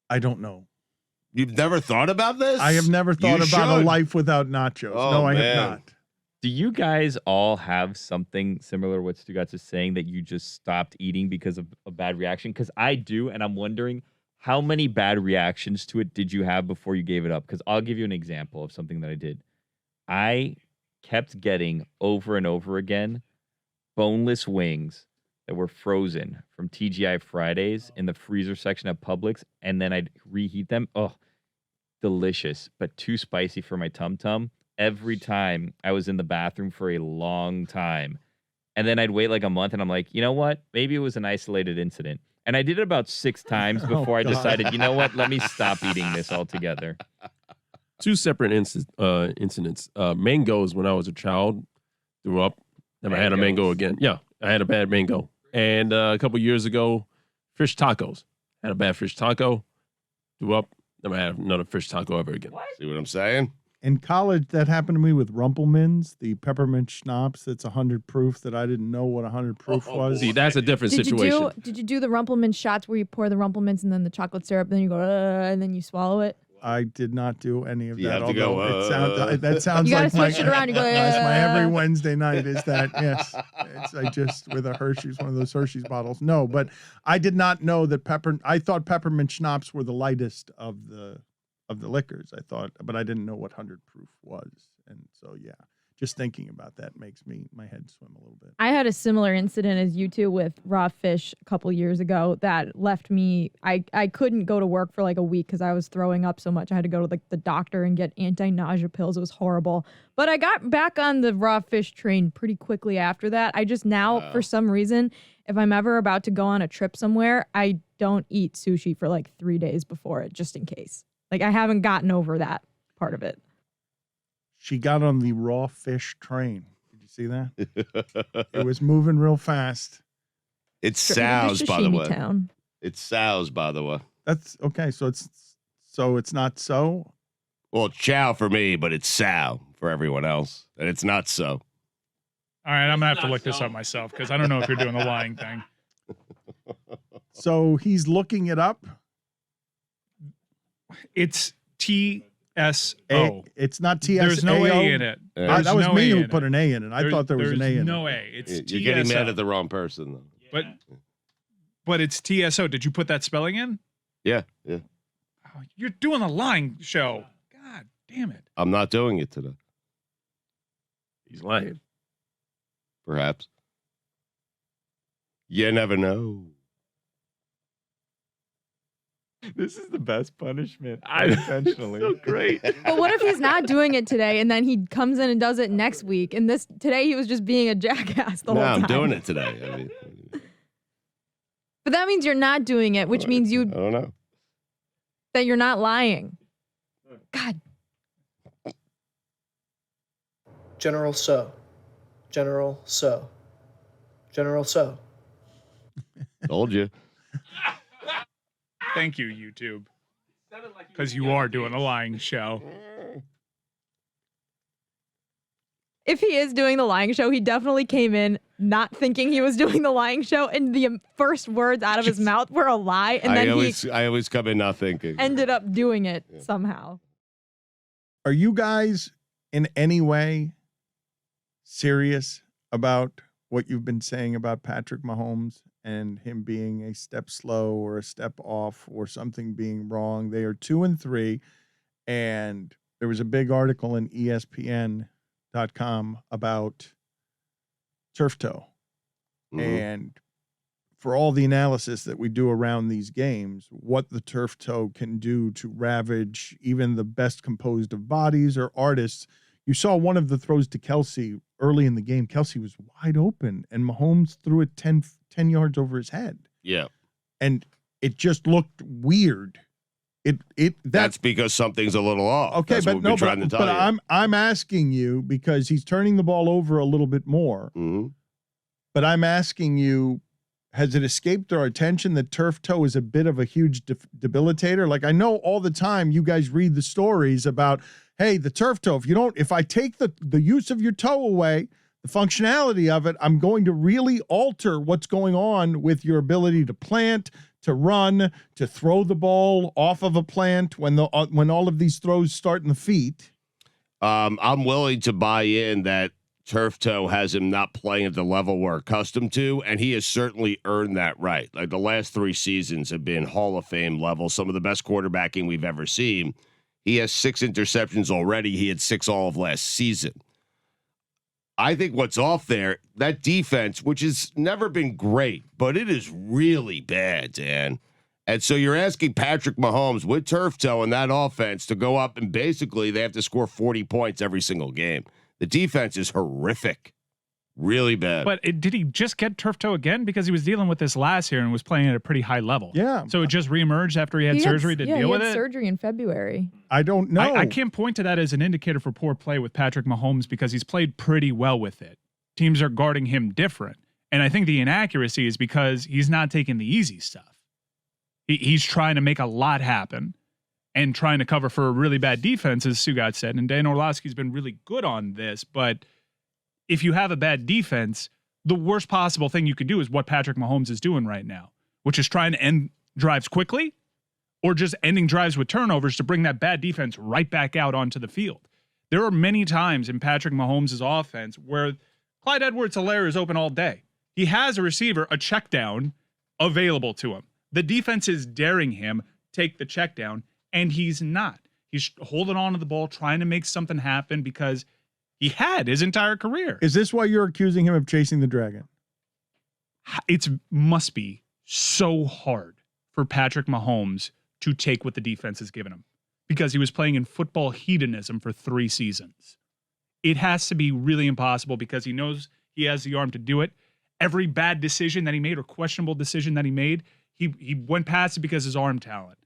I don't know. You've never thought about this? I have never thought You about a should. life without nachos. Oh, No, I man. have not. Do you guys all have something similar to what Stugotz is saying that you just stopped eating because of a bad reaction? Because I do, and I'm wondering how many bad reactions to it did you have before you gave it up? Because I'll give you an example of something that I did. I kept getting over and over again boneless wings that were frozen from TGI Fridays in the freezer section at Publix, and then I'd reheat them. Oh, delicious, but too spicy for my tum-tum. Every time I was in the bathroom for a long time. And then I'd wait like a month and I'm like, you know what? Maybe it was an isolated incident. And I did it about 6 times before I God. decided, you know what? Let me stop eating this altogether. Two separate incidents. Mangoes when I was a child, threw up. Never had a mango Mangoes. again. Yeah, I had a bad mango. And a couple years ago, fish tacos. Had a bad fish taco, threw up. Never had another fish taco ever again. See what I'm saying? In college, that happened to me with Rumpelmans, the peppermint schnapps. That's 100 proof that I didn't know what 100 proof was. See, that's a different Did situation. you do the Rumpelman shots where you pour the Rumpelmans and then the chocolate syrup, then you go and then you swallow it? I did not do any of You that. have to go, That sounds You gotta like my, switch it around. You go, that's my every Wednesday night. Is that yes? It's I just with a Hershey's, one of those Hershey's bottles. No, but I did not know that I thought peppermint schnapps were the lightest of the liquors. I thought, but I didn't know what 100 proof was, and so yeah, just thinking about that makes my head swim a little bit. I had a similar incident as you two with raw fish a couple years ago that left me. I couldn't go to work for like a week because I was throwing up so much. I had to go to the doctor and get anti-nausea pills. It was horrible. But I got back on the raw fish train pretty quickly after that. I just now, for some reason, if I'm ever about to go on a trip somewhere, I don't eat sushi for like 3 days before it, just in case. Like I haven't gotten over that part of it. She got on the raw fish train. Did you see that? It was moving real fast. It's Straight into Sal's, by the sashimi way. town. It's Sal's, by the way. That's okay. So it's not so. Well, chow for me, but it's Sal for everyone else. And it's not so. All right, I'm gonna have to look this up myself because I don't know if you're doing the lying thing. So he's looking it up. It's TSO. It's not TSAO. There's no A in it. That There's was no me A who in put it. an A in it. I thought there was an A in There's it. no A. It's You're TSO. getting mad at the wrong person, though. But it's TSO. Did you put that spelling in? Yeah. Oh, you're doing the lying show. God damn it. I'm not doing it today. He's lying. Perhaps. You never know. This is the best punishment. Intentionally. So great. But what if he's not doing it today and then he comes in and does it next week? And today he was just being a jackass the No, whole time. I'm doing it today. I mean, But that means you're not doing it, which means I don't know. that you're not lying. God. General So. General So. General So. Told you. Thank you, YouTube. Because you are doing a lying show. If he is doing the lying show, he definitely came in not thinking he was doing the lying show, and the first words out of his mouth were a lie, and then I always come in not thinking. ended up doing it somehow. Are you guys in any way serious about what you've been saying about Patrick Mahomes and him being a step slow or a step off or something being wrong? They are 2-3, and there was a big article in ESPN.com about turf toe. Mhm. And for all the analysis that we do around these games, what the turf toe can do to ravage even the best composed of bodies or artists. You saw one of the throws to Kelsey early in the game. Kelsey was wide open, and Mahomes threw it 10 yards over his head. Yeah. And it just looked weird. That's because something's a little off. Okay, That's but what we've been trying to tell you. I'm asking you because he's turning the ball over a little bit more. Mm-hmm. But I'm asking you, has it escaped our attention that turf toe is a bit of a huge debilitator? Like, I know all the time you guys read the stories about, hey, the turf toe, if I take the use of your toe away, the functionality of it, I'm going to really alter what's going on with your ability to plant, to run, to throw the ball off of a plant when all of these throws start in the feet. I'm willing to buy in that turf toe has him not playing at the level we're accustomed to, and he has certainly earned that right. Like, the last 3 seasons have been Hall of Fame level, some of the best quarterbacking we've ever seen. He has 6 interceptions already. He had 6 all of last season. I think what's off there, that defense, which has never been great, but it is really bad, Dan. And so you're asking Patrick Mahomes with turf toe in that offense to go up, and basically they have to score 40 points every single game. The defense is horrific. Really bad. But did he just get turf toe again? Because he was dealing with this last year and was playing at a pretty high level. Yeah. So it just reemerged after he had surgery to deal with it? He had surgery in February. I don't know. I can't point to that as an indicator for poor play with Patrick Mahomes because he's played pretty well with it. Teams are guarding him different. And I think the inaccuracy is because he's not taking the easy stuff. He's trying to make a lot happen and trying to cover for a really bad defense, as Stugotz said. And Dan Orlovsky's been really good on this, but if you have a bad defense, the worst possible thing you could do is what Patrick Mahomes is doing right now, which is trying to end drives quickly or just ending drives with turnovers to bring that bad defense right back out onto the field. There are many times in Patrick Mahomes' offense where Clyde Edwards-Helaire is open all day. He has a receiver, a check down available to him. The defense is daring him take the check down, and he's not. He's holding on to the ball, trying to make something happen because he had his entire career. Is this why you're accusing him of chasing the dragon? It must be so hard for Patrick Mahomes to take what the defense has given him because he was playing in football hedonism for 3 seasons. It has to be really impossible because he knows he has the arm to do it. Every bad decision that he made or questionable decision that he made, he went past it because of his arm talent.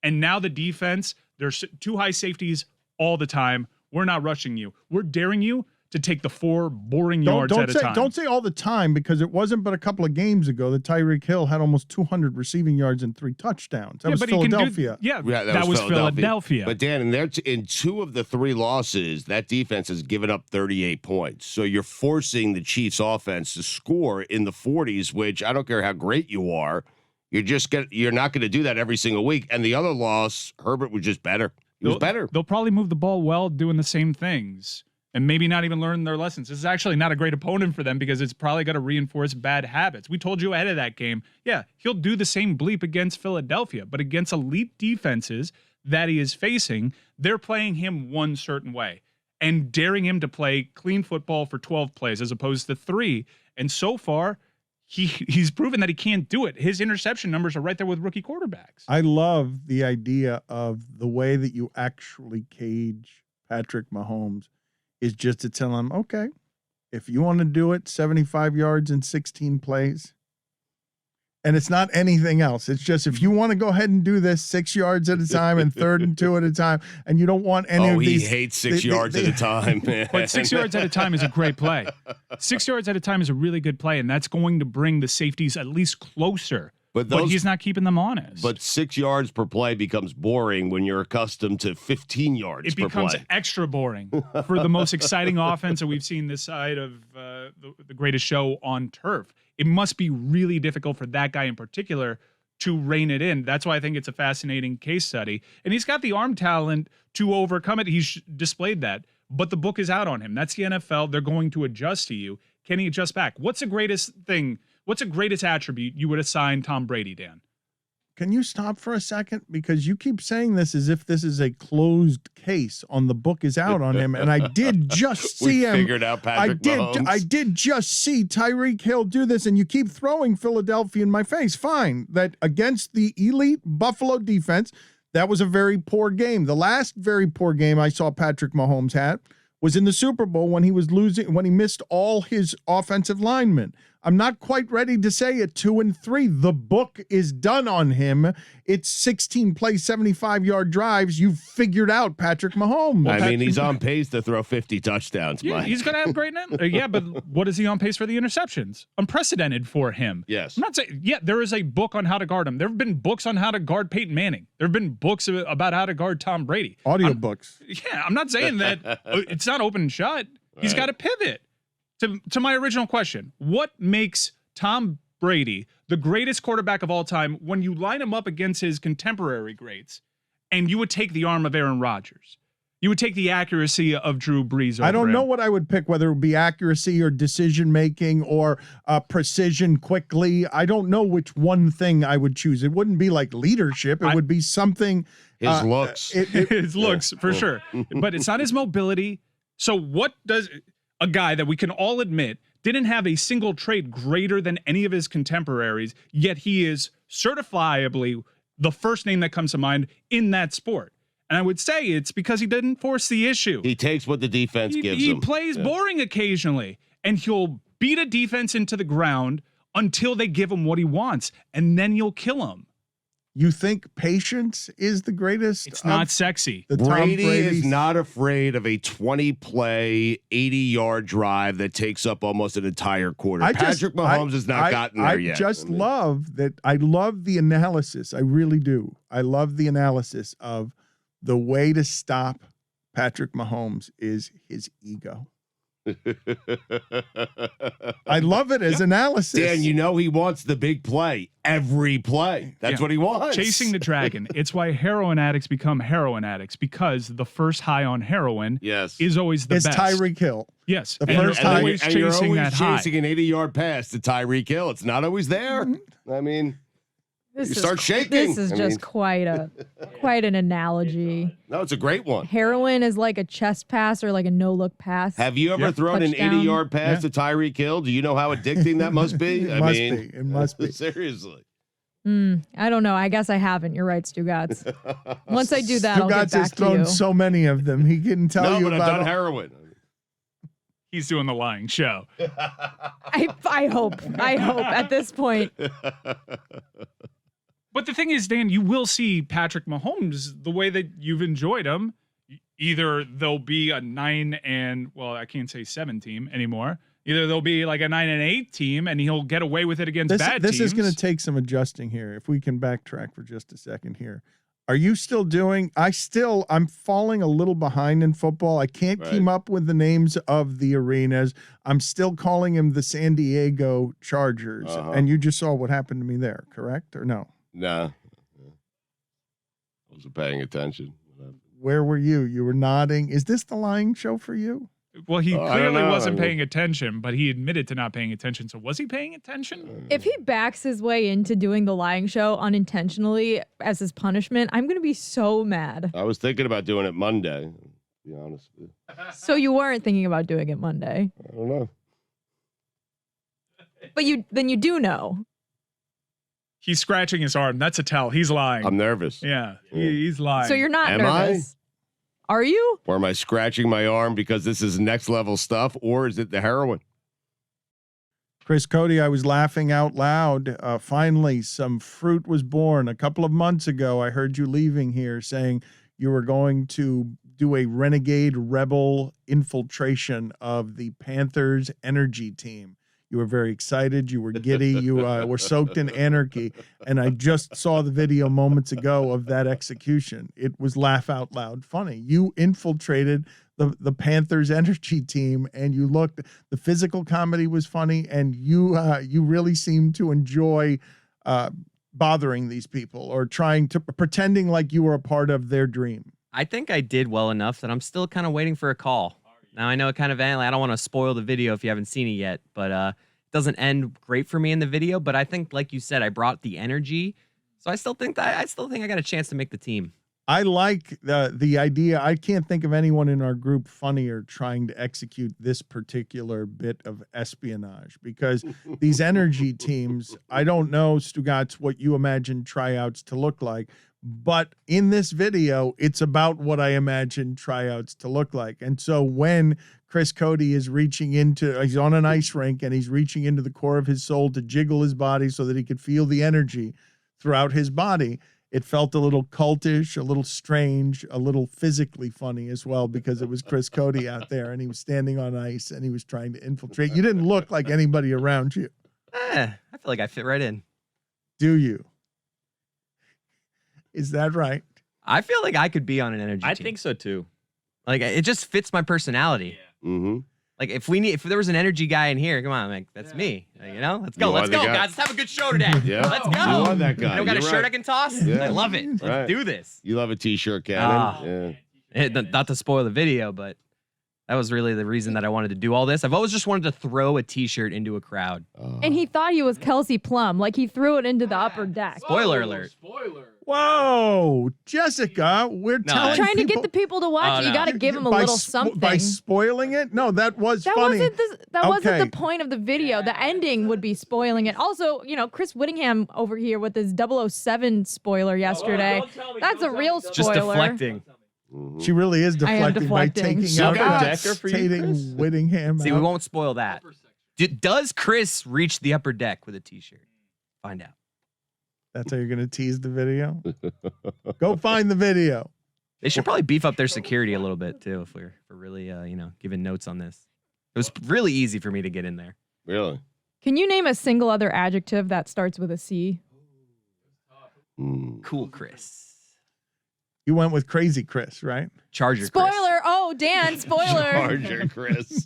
And now the defense, there's 2 high safeties all the time. We're not rushing you. We're daring you to take the 4 boring yards at a time. Don't say all the time, because it wasn't but a couple of games ago that Tyreek Hill had almost 200 receiving yards and 3 touchdowns. That was Philadelphia. That was Philadelphia. But Dan, in 2 of the 3 losses, that defense has given up 38 points. So you're forcing the Chiefs offense to score in the 40s, which I don't care how great you are. You're not going to do that every single week. And the other loss, Herbert was just better. He was better. They'll probably move the ball well doing the same things and maybe not even learn their lessons. This is actually not a great opponent for them because it's probably going to reinforce bad habits. We told you ahead of that game, yeah, he'll do the same bleep against Philadelphia, but against elite defenses that he is facing, they're playing him one certain way. and daring him to play clean football for 12 plays as opposed to 3. And so far, he's proven that he can't do it. His interception numbers are right there with rookie quarterbacks. I love the idea of the way that you actually cage Patrick Mahomes is just to tell him, okay, if you want to do it, 75 yards and 16 plays. And it's not anything else. It's just if you want to go ahead and do this 6 yards at a time and 3rd and 2 at a time, and you don't want any of these. He hates 6 yards at a time, man. But 6 yards at a time is a great play. 6 yards at a time is a really good play, and that's going to bring the safeties at least closer. But he's not keeping them honest. But 6 yards per play becomes boring when you're accustomed to 15 yards per play. It becomes extra boring for the most exciting offense that we've seen this side of the greatest show on turf. It must be really difficult for that guy in particular to rein it in. That's why I think it's a fascinating case study. And he's got the arm talent to overcome it. He's displayed that. But the book is out on him. That's the NFL. They're going to adjust to you. Can he adjust back? What's the greatest thing? What's the greatest attribute you would assign Tom Brady, Dan? Can you stop for a second? Because you keep saying this as if this is a closed case on the book is out on him. And I did just see him. Figured out Patrick Mahomes. I did just see Tyreek Hill do this, and you keep throwing Philadelphia in my face. Fine. That against the elite Buffalo defense, that was a very poor game. The last very poor game I saw Patrick Mahomes had was in the Super Bowl when he was losing, when he missed all his offensive linemen. I'm not quite ready to say at 2-3. The book is done on him. It's 16 play, 75-yard drives. You've figured out Patrick Mahomes. I mean, he's on pace to throw 50 touchdowns, Yeah, Mike. he's going to have great yeah, but what is he on pace for the interceptions? Unprecedented for him. Yes. I'm not saying, there is a book on how to guard him. There have been books on how to guard Peyton Manning. There have been books about how to guard Tom Brady. Audio books. Yeah, I'm not saying that it's not open and shut. He's got to pivot. To my original question, what makes Tom Brady the greatest quarterback of all time when you line him up against his contemporary greats and you would take the arm of Aaron Rodgers? You would take the accuracy of Drew Brees over I don't know him. what I would pick, whether it would be accuracy or decision-making or precision quickly. I don't know which one thing I would choose. It wouldn't be like leadership. It would be something. His looks. His looks, for sure. But it's not his mobility. So what does a guy that we can all admit didn't have a single trait greater than any of his contemporaries, yet he is certifiably the first name that comes to mind in that sport? And I would say it's because he didn't force the issue. He takes what the defense gives him. He plays boring occasionally, and he'll beat a defense into the ground until they give him what he wants, and then you'll kill him. You think patience is the greatest? It's not sexy. Brady is not afraid of a 20-play, 80-yard drive that takes up almost an entire quarter. Patrick Mahomes has not gotten there yet. I just love that. I love the analysis. I really do. I love the analysis of the way to stop Patrick Mahomes is his ego. I love it as analysis. Dan, you know he wants the big play every play. That's what he wants. Chasing the dragon. It's why heroin addicts become heroin addicts, because the first high on heroin is always the it's best. Tyreek Hill. Yes. The first high. Always chasing that high. Chasing an 80-yard pass to Tyreek Hill. It's not always there. I mean, you start shaking. This is just quite an analogy. No, it's a great one. Heroin is like a chest pass or like a no-look pass. Have you ever thrown an 80-yard pass to Tyreek Hill? Do you know how addicting that must be? It must be. Seriously. I don't know. I guess I haven't. You're right, Stugotz. Once I do that, I'll get Stugotz back has to thrown you. so many of them. He can tell you but about I've done heroin. He's doing the lying show. I hope at this point. But the thing is, Dan, you will see Patrick Mahomes the way that you've enjoyed him. Either they'll be a 7 team anymore. Either they'll be like a 9-8 team, and he'll get away with it against bad teams. This is going to take some adjusting here. If we can backtrack for just a second here. Are you still doing? I'm falling a little behind in football. I can't keep up with the names of the arenas. I'm still calling them the San Diego Chargers. And you just saw what happened to me there, correct or no? Nah. I wasn't paying attention. Where were you? You were nodding. Is this the lying show for you? Well, he clearly wasn't paying attention, but he admitted to not paying attention. So was he paying attention? If he backs his way into doing the lying show unintentionally as his punishment, I'm going to be so mad. I was thinking about doing it Monday. be honest with you. So you weren't thinking about doing it Monday. I don't know. But you do know. He's scratching his arm. That's a tell. He's lying. I'm nervous. Yeah, he's lying. So you're not Am nervous. Are you? Or am I scratching my arm because this is next level stuff, or is it the heroin? Chris Cody, I was laughing out loud. Finally, some fruit was born. A couple of months ago, I heard you leaving here saying you were going to do a renegade rebel infiltration of the Panthers energy team. You were very excited. You were giddy. You were soaked in anarchy. And I just saw the video moments ago of that execution. It was laugh out loud funny. You infiltrated the Panthers energy team, and you looked. The physical comedy was funny, and you really seemed to enjoy bothering these people or pretending like you were a part of their dream. I think I did well enough that I'm still kind of waiting for a call. Now, I know it kind of ended. I don't want to spoil the video if you haven't seen it yet, but it doesn't end great for me in the video. But I think, like you said, I brought the energy, so I still think I got a chance to make the team. I like the idea. I can't think of anyone in our group funnier trying to execute this particular bit of espionage, because these energy teams, I don't know, Stugotz, what you imagine tryouts to look like. But in this video, it's about what I imagine tryouts to look like. And so when Chris Cody is he's on an ice rink and he's reaching into the core of his soul to jiggle his body so that he could feel the energy throughout his body, it felt a little cultish, a little strange, a little physically funny as well, because it was Chris Cody out there and he was standing on ice and he was trying to infiltrate. You didn't look like anybody around you. I feel like I fit right in. Do you? Is that right? I feel like I could be on an energy team. I think so too. Like, it just fits my personality. Yeah. Mm-hmm. Like, if there was an energy guy in here, come on, like, that's me. You know, let's go, guys. Let's have a good show today. Yeah. Let's go. You are that guy. I got a You're shirt right. I can toss. Yeah. I love it. Let's Right. do this. You love a t-shirt cannon. Yeah. Not to spoil the video, but that was really the reason that I wanted to do all this. I've always just wanted to throw a t-shirt into a crowd. And he thought he was Kelsey Plum, like he threw it into the upper deck. Spoiler alert. Whoa, Jessica, we're telling Trying to people, get the people to watch it. You got to give them a little something. By spoiling it? No, that was That funny. wasn't the point of the video. The ending would be spoiling it. Also, Chris Whittingham over here with his 007 spoiler yesterday. That's a real spoiler. Just deflecting. She really is I am deflecting by deflecting. taking out Decker for you, stating Chris? Whittingham. See, out. we won't spoil that. Does Chris reach the upper deck with a t-shirt? Find out. That's how you're going to tease the video? Go find the video. They should probably beef up their security a little bit too, if we're really giving notes on this. It was really easy for me to get in there. Really? Can you name a single other adjective that starts with a C? Cool, Chris. You went with Crazy Chris, right? Charger Spoiler. Chris. Oh, Dan, spoiler. Charger, Chris.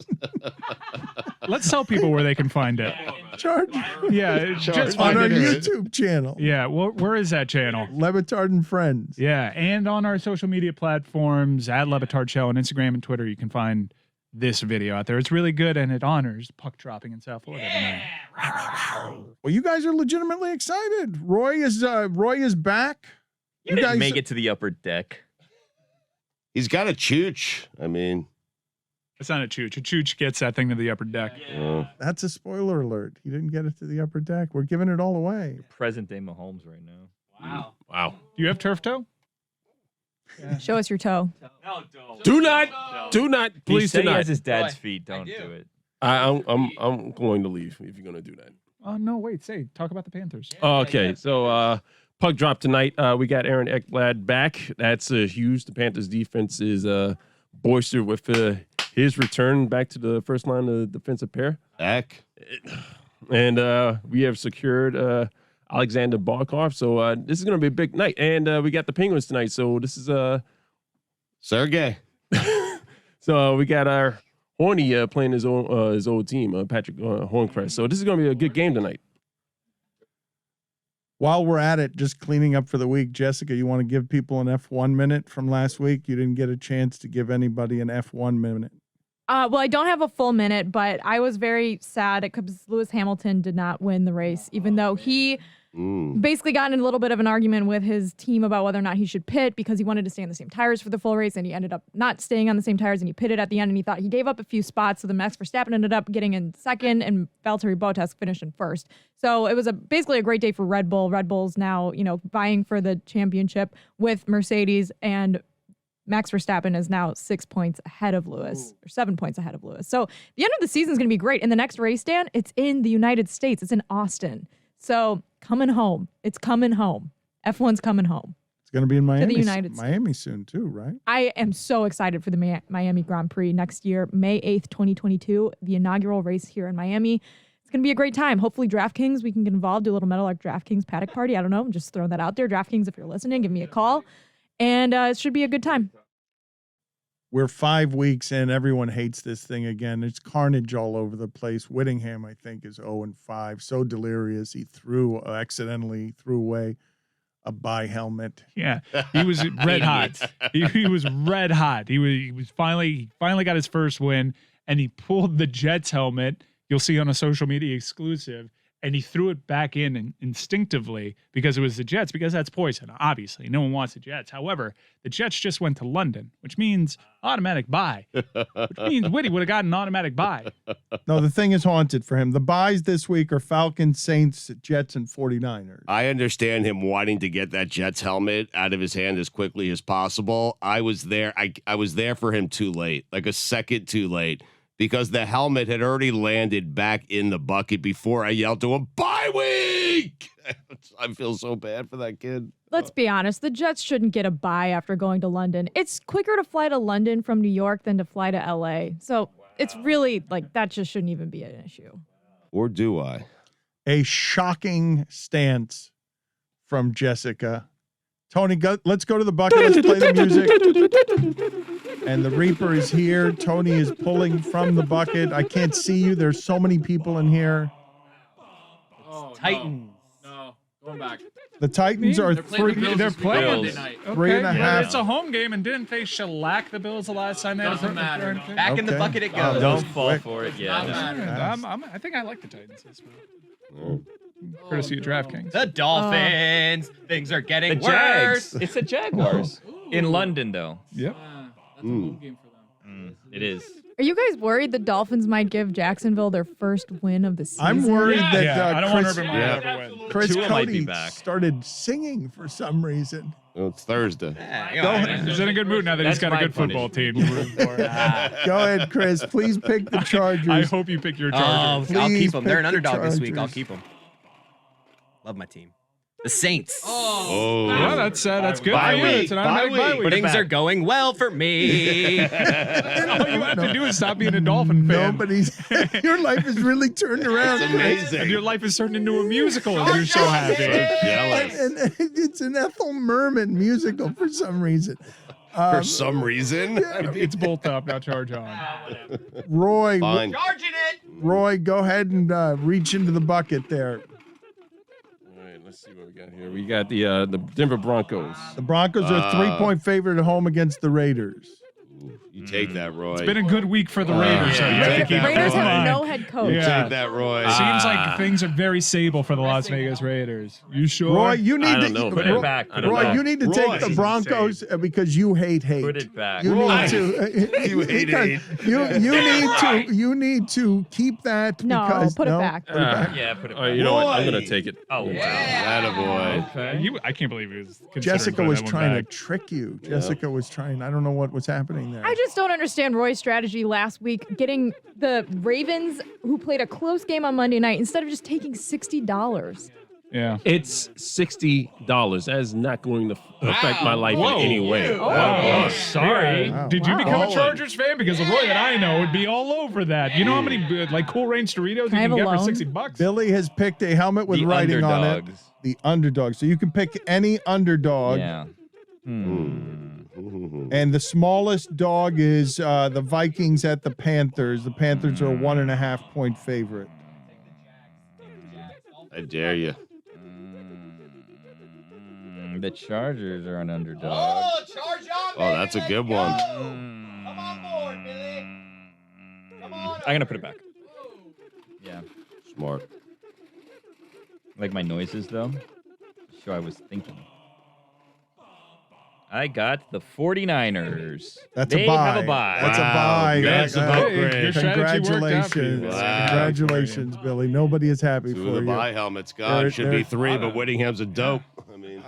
Let's tell people where they can find it. Charge Yeah, just on find our it. YouTube channel. Yeah, where is that channel? Levitard and Friends. Yeah, and on our social media platforms at Levitard Show on Instagram and Twitter, you can find this video out there. It's really good, and it honors puck dropping in South Florida tonight. Well, you guys are legitimately excited. Roy is back. You didn't make it to the upper deck. He's got a chooch. I mean, It's not a chooch. A chooch gets that thing to the upper deck. That's a spoiler alert. He didn't get it to the upper deck. We're giving it all away. Present day Mahomes right now. Wow. Do you have turf toe? Show us your toe. No, don't. Do not, please he said do he not. has his dad's feet. Don't do it. I'm going to leave if you're going to do that. Oh, no, wait. Talk about the Panthers. Okay, so puck drop tonight. We got Aaron Ekblad back. That's huge. The Panthers defense is boistered with his return back to the first line of the defensive pair. Eck. And we have secured Alexander Barkov. So this is going to be a big night. And we got the Penguins tonight. So this is Sergey. so we got our Horny playing his old team, Patrick Horncrest. So this is going to be a good game tonight. While we're at it, just cleaning up for the week, Jessica, you want to give people an F1 minute from last week? You didn't get a chance to give anybody an F1 minute. Well, I don't have a full minute, but I was very sad because Lewis Hamilton did not win the race, even though he Basically got in a little bit of an argument with his team about whether or not he should pit because he wanted to stay on the same tires for the full race, and he ended up not staying on the same tires, and he pitted at the end, and he thought he gave up a few spots, so the Max Verstappen ended up getting in second, and Valtteri Bottas finished in first. So it was basically a great day for Red Bull. Red Bull's now, vying for the championship with Mercedes, and Max Verstappen is now 6 points ahead of Lewis, or 7 points ahead of Lewis. So the end of the season is going to be great. And the next race, Dan, it's in the United States. It's in Austin. So coming home. It's coming home. F1's coming home. It's going to be in Miami. To the United Miami soon too, right? I am so excited for the Miami Grand Prix next year, May 8th, 2022, the inaugural race here in Miami. It's going to be a great time. Hopefully DraftKings, we can get involved, do a little Meadowlark DraftKings paddock party. I don't know. I'm just throwing that out there. DraftKings, if you're listening, give me a call. And it should be a good time. We're 5 weeks in. Everyone hates this thing again. It's carnage all over the place. Whittingham, I think, is 0-5. So delirious. He accidentally threw away a bye helmet. Yeah, he was red hot. He was red hot. He was finally got his first win, and he pulled the Jets helmet. You'll see on a social media exclusive. And he threw it back in instinctively because it was the Jets, because that's poison. Obviously, no one wants the Jets. However, the Jets just went to London, which means automatic bye, which means Whitty would have gotten an automatic bye. No, the thing is haunted for him. The byes this week are Falcons, Saints, Jets, and 49ers. I understand him wanting to get that Jets helmet out of his hand as quickly as possible. I was there. I was there for him too late, like a second too late. Because the helmet had already landed back in the bucket before I yelled to him, bye week! I feel so bad for that kid. Let's be honest. The Jets shouldn't get a bye after going to London. It's quicker to fly to London from New York than to fly to L.A. So it's really, that just shouldn't even be an issue. Or do I? A shocking stance from Jessica. Tony, let's go to the bucket. Let's play the music. And the Reaper is here. Tony is pulling from the bucket. I can't see you. There's so many people in here. Titans. No, going back. The Titans are They're playing. They're playing. Three and a half. It's a home game, and didn't they shellac the Bills the last time they Doesn't matter. Back in the bucket it goes. Don't fall for it. Yeah. I think I like the Titans this week. Courtesy of DraftKings. The Dolphins. Things are getting The worse. Jags. It's the Jaguars. In London, though. Yep. That's a home game for them. It is. Are you guys worried the Dolphins might give Jacksonville their first win of the season? I'm worried that I don't want Urban Meyer to ever win. Chris Tua might be Cody back. started singing for some reason. Well, it's Thursday. He's in a good mood now that he's That's got a my good football team. Go ahead, Chris. Please pick the Chargers. I hope you pick your Chargers. I'll Please keep them. They're an pick the underdog this week. I'll Chargers. keep them. Love my team. The Saints. Oh. Well, that's good Bye for you. week. It's an Bye automatic bye week. week. Things are going well for me. All you have to do is stop being a Dolphin fan. Your life is really turned around. It's amazing. And your life is turned into a musical and you're so happy. Jealous. And it's an Ethel Merman musical for some reason. For some reason. It's bolt up, not charge on. Roy, Fine. Charging it. Roy, go ahead and reach into the bucket there. All right, let's see what we got here. We got the Denver Broncos. The Broncos are a 3-point favorite at home against the Raiders. You take that, Roy. It's been a good week for the Raiders. so you yeah. have to keep it Raiders in have mind. no head coach. Yeah. Take that, Roy. Seems like things are very stable for the Las Vegas Raiders. You sure? Roy, you need I to don't know, Put man. it back. Put it Roy, back. you need to Roy. take the Broncos because you hate hate. Put it back. You Roy. need to. You hate hate. You need to keep that. No, because, put it back. Yeah, put it back. You know what? I'm Roy. gonna take it. Oh, wow. Attaboy. Okay. I can't believe he was considering Jessica putting was that one trying to back. trick you. Jessica was trying. I don't know what was happening there. I just don't understand Roy's strategy last week, getting the Ravens, who played a close game on Monday night, instead of just taking $60. Yeah. It's $60. That is not going to affect my life Whoa. in any way. Oh, sorry. Wow. Did you become Wow. a Chargers fan? Because the Roy that I know would be all over that. You know how many Cool Range Doritos Can I you have can a get for loan? $60? Billy has picked a helmet with The writing on it. underdogs. The underdog. So you can pick any underdog. Yeah. And the smallest dog is the Vikings at the Panthers. The Panthers are a 1.5-point favorite. I dare you. The Chargers are an underdog. Oh, that's a good one. I'm gonna put it back. Yeah. Smart. Like my noises, though. Show I was thinking. I got the 49ers. That's They a buy. have a bye. That's a buy. That's That- a upgrade. Your strategy worked out for you. Congratulations. Wow. Congratulations, Billy. Nobody is happy Two for of the you. buy helmets gone. They're- Should be they're- 3, but Whittingham's a dope. I mean,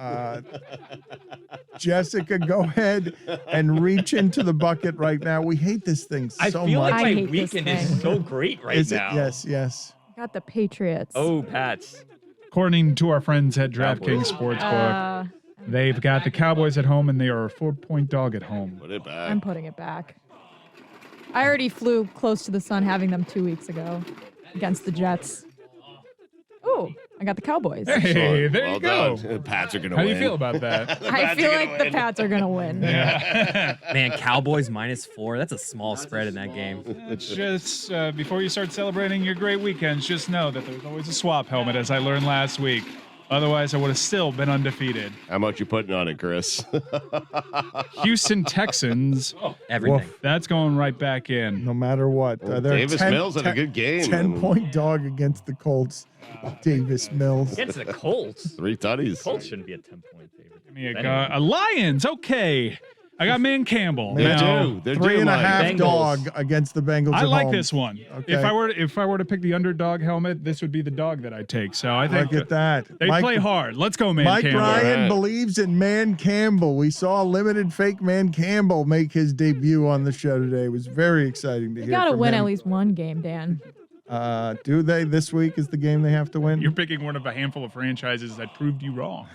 Jessica, go ahead and reach into the bucket right now. We hate this thing so I feel much. like I my hate this weekend thing. is so great right Is it? now. Yes, yes. Got the Patriots. Oh, Pats. According to our friends at Cowboys. DraftKings Sportsbook, they've got the Cowboys at home, and they are a 4-point dog at home. put it back. I'm putting it back. I already flew close to the sun having them 2 weeks ago against the Jets. Ooh, I got the Cowboys. Hey, there well you go. done. The Pats are going to How win. do you feel about that? I feel like the Pats are going to win. Man, Cowboys -4. That's a small spread in that game. Just before you start celebrating your great weekends, just know that there's always a swap helmet, as I learned last week. Otherwise, I would have still been undefeated. How much you putting on it, Chris? Houston Texans. Everything. That's going right back in. No matter what. They're Davis Mills had a good game. 10-point dog against the Colts. Davis Mills. Against the Colts. 3 tutties. Colts shouldn't be a 10-point favorite. Give me a Lions. Okay. I got Man Campbell. They Now, do. They're 3.5 Bengals. dog against the Bengals. I at like home. this one. Okay. If I were to pick the underdog helmet, this would be the dog that I take. So I think Look at that. they play hard. Let's go, Man Mike Campbell. Ryan Right. believes in Man Campbell. We saw a limited fake Man Campbell make his debut on the show today. It was very exciting to You hear got to from win him. at least one game, Dan. Do they? This week is the game they have to win. You're picking one of a handful of franchises that proved you wrong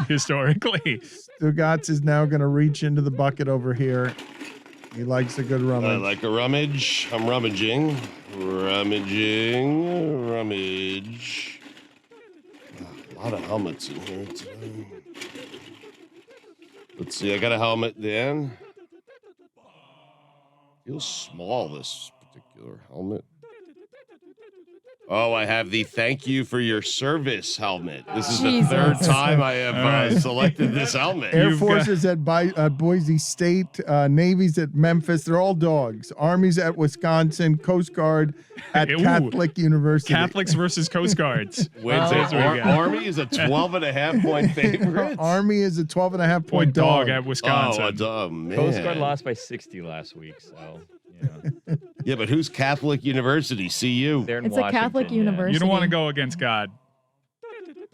historically. Stugotz is now going to reach into the bucket over here. He likes a good I rummage. like a rummage. I'm rummaging. Rummage. A lot of helmets in here today. Let's see. I got a helmet then. Feels small, this particular helmet. Oh, I have the thank you for your service helmet. This is Jesus. the third time I have selected this helmet. Air You've Force is at Boise State. Navy's at Memphis. They're all dogs. Army's at Wisconsin. Coast Guard at Ooh. Catholic University. Catholics versus Coast Guards. Wins That's it. what we got. Army is a 12.5-point favorite. Army is a 12.5-point Point dog at Oh, Wisconsin. a dog, man. Coast Guard lost by 60 last week, so yeah. Yeah, but who's Catholic University? CU. They're in It's a Catholic Washington, yeah. university. You don't want to go against God,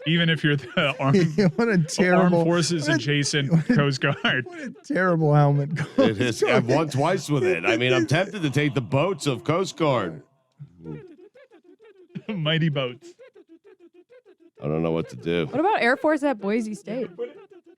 even if you're the What a armed terrible, forces adjacent Coast Guard. terrible helmet. It is, I've won twice with it. I mean, I'm tempted to take the boats of Coast Guard. Mighty boats. I don't know what to do. What about Air Force at Boise State?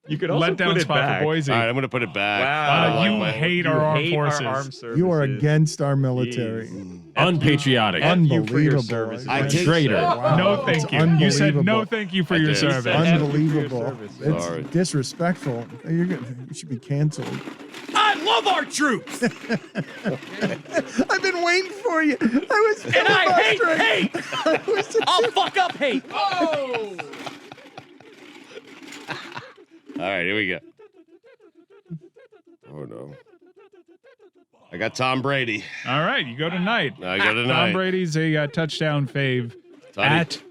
You could also Let down put it spot back. for Boise. All right, I'm going to put it back. Wow. I don't like you my- hate You our armed hate forces. our armed services. You are against our military. Unpatriotic. you for your Unbelievable. services. I take Traitor. Wow. No, It's thank you. You said no, unbelievable. thank you for I your did. service. said- Unbelievable. It's Sorry. disrespectful. You should be canceled. I love our troops. I've been waiting for you. I was And I hate frustrated. hate. I'll fuck up hate. Oh. All right, here we go. Oh, no. I got Tom Brady. All right, you go tonight. I go tonight. Tom Brady's a touchdown fave Tony. at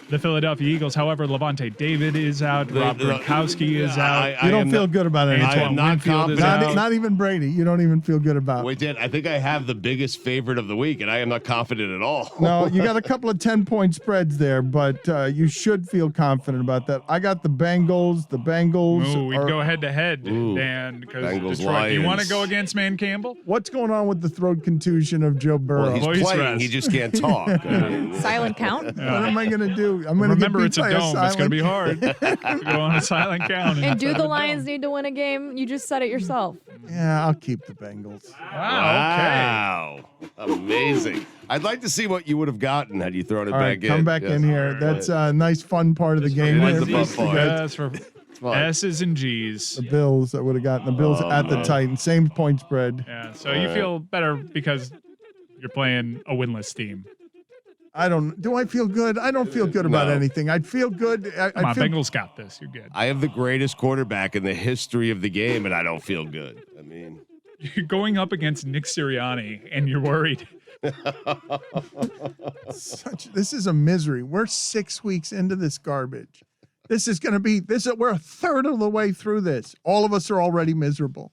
the Philadelphia Eagles. However, Levante David is out. Rob Gronkowski is out. You don't feel good about it. I am not Winfield is confident. out. Not even Brady. You don't even feel good about. Wait, Dan, I think I have the biggest favorite of the week, and I am not confident at all. No, you got a couple of 10-point spreads there, but you should feel confident about that. I got the Bengals. The Bengals. Ooh, we'd are- go head to head, Ooh. Dan, because Bengals, Detroit. Do you want to Lions. go against Man Campbell? What's going on with the throat contusion of Joe Burrow? Well, he's Voice playing. rest. He just can't talk. I mean, Silent count? What am I going to do? I'm going to Remember, get it's beat a by dome. It's going to be silent- hard to go on a silent count. And do inside the a Lions dome. need to win a game? You just said it yourself. Yeah, I'll keep the Bengals. Wow, Wow. Amazing. I'd like to see what you would have gotten had you thrown it All right, back in. come back Yes. in here. That's a nice, fun part of the game. It is here. the fun part. Yes, for It's fine. S's and G's. The Bills, I would have gotten the Bills Oh, at the man. Titans. Same point spread. Yeah, so you feel better because you're playing a winless team. Do I feel good? I don't feel good about No. anything. I'd feel good. Come I on, feel Bengals got this. You're good. I have the greatest quarterback in the history of the game, and I don't feel good. I mean, You're going up against Nick Sirianni, and you're worried This is a misery. We're 6 weeks into this garbage. We're a third of the way through this. All of us are already miserable.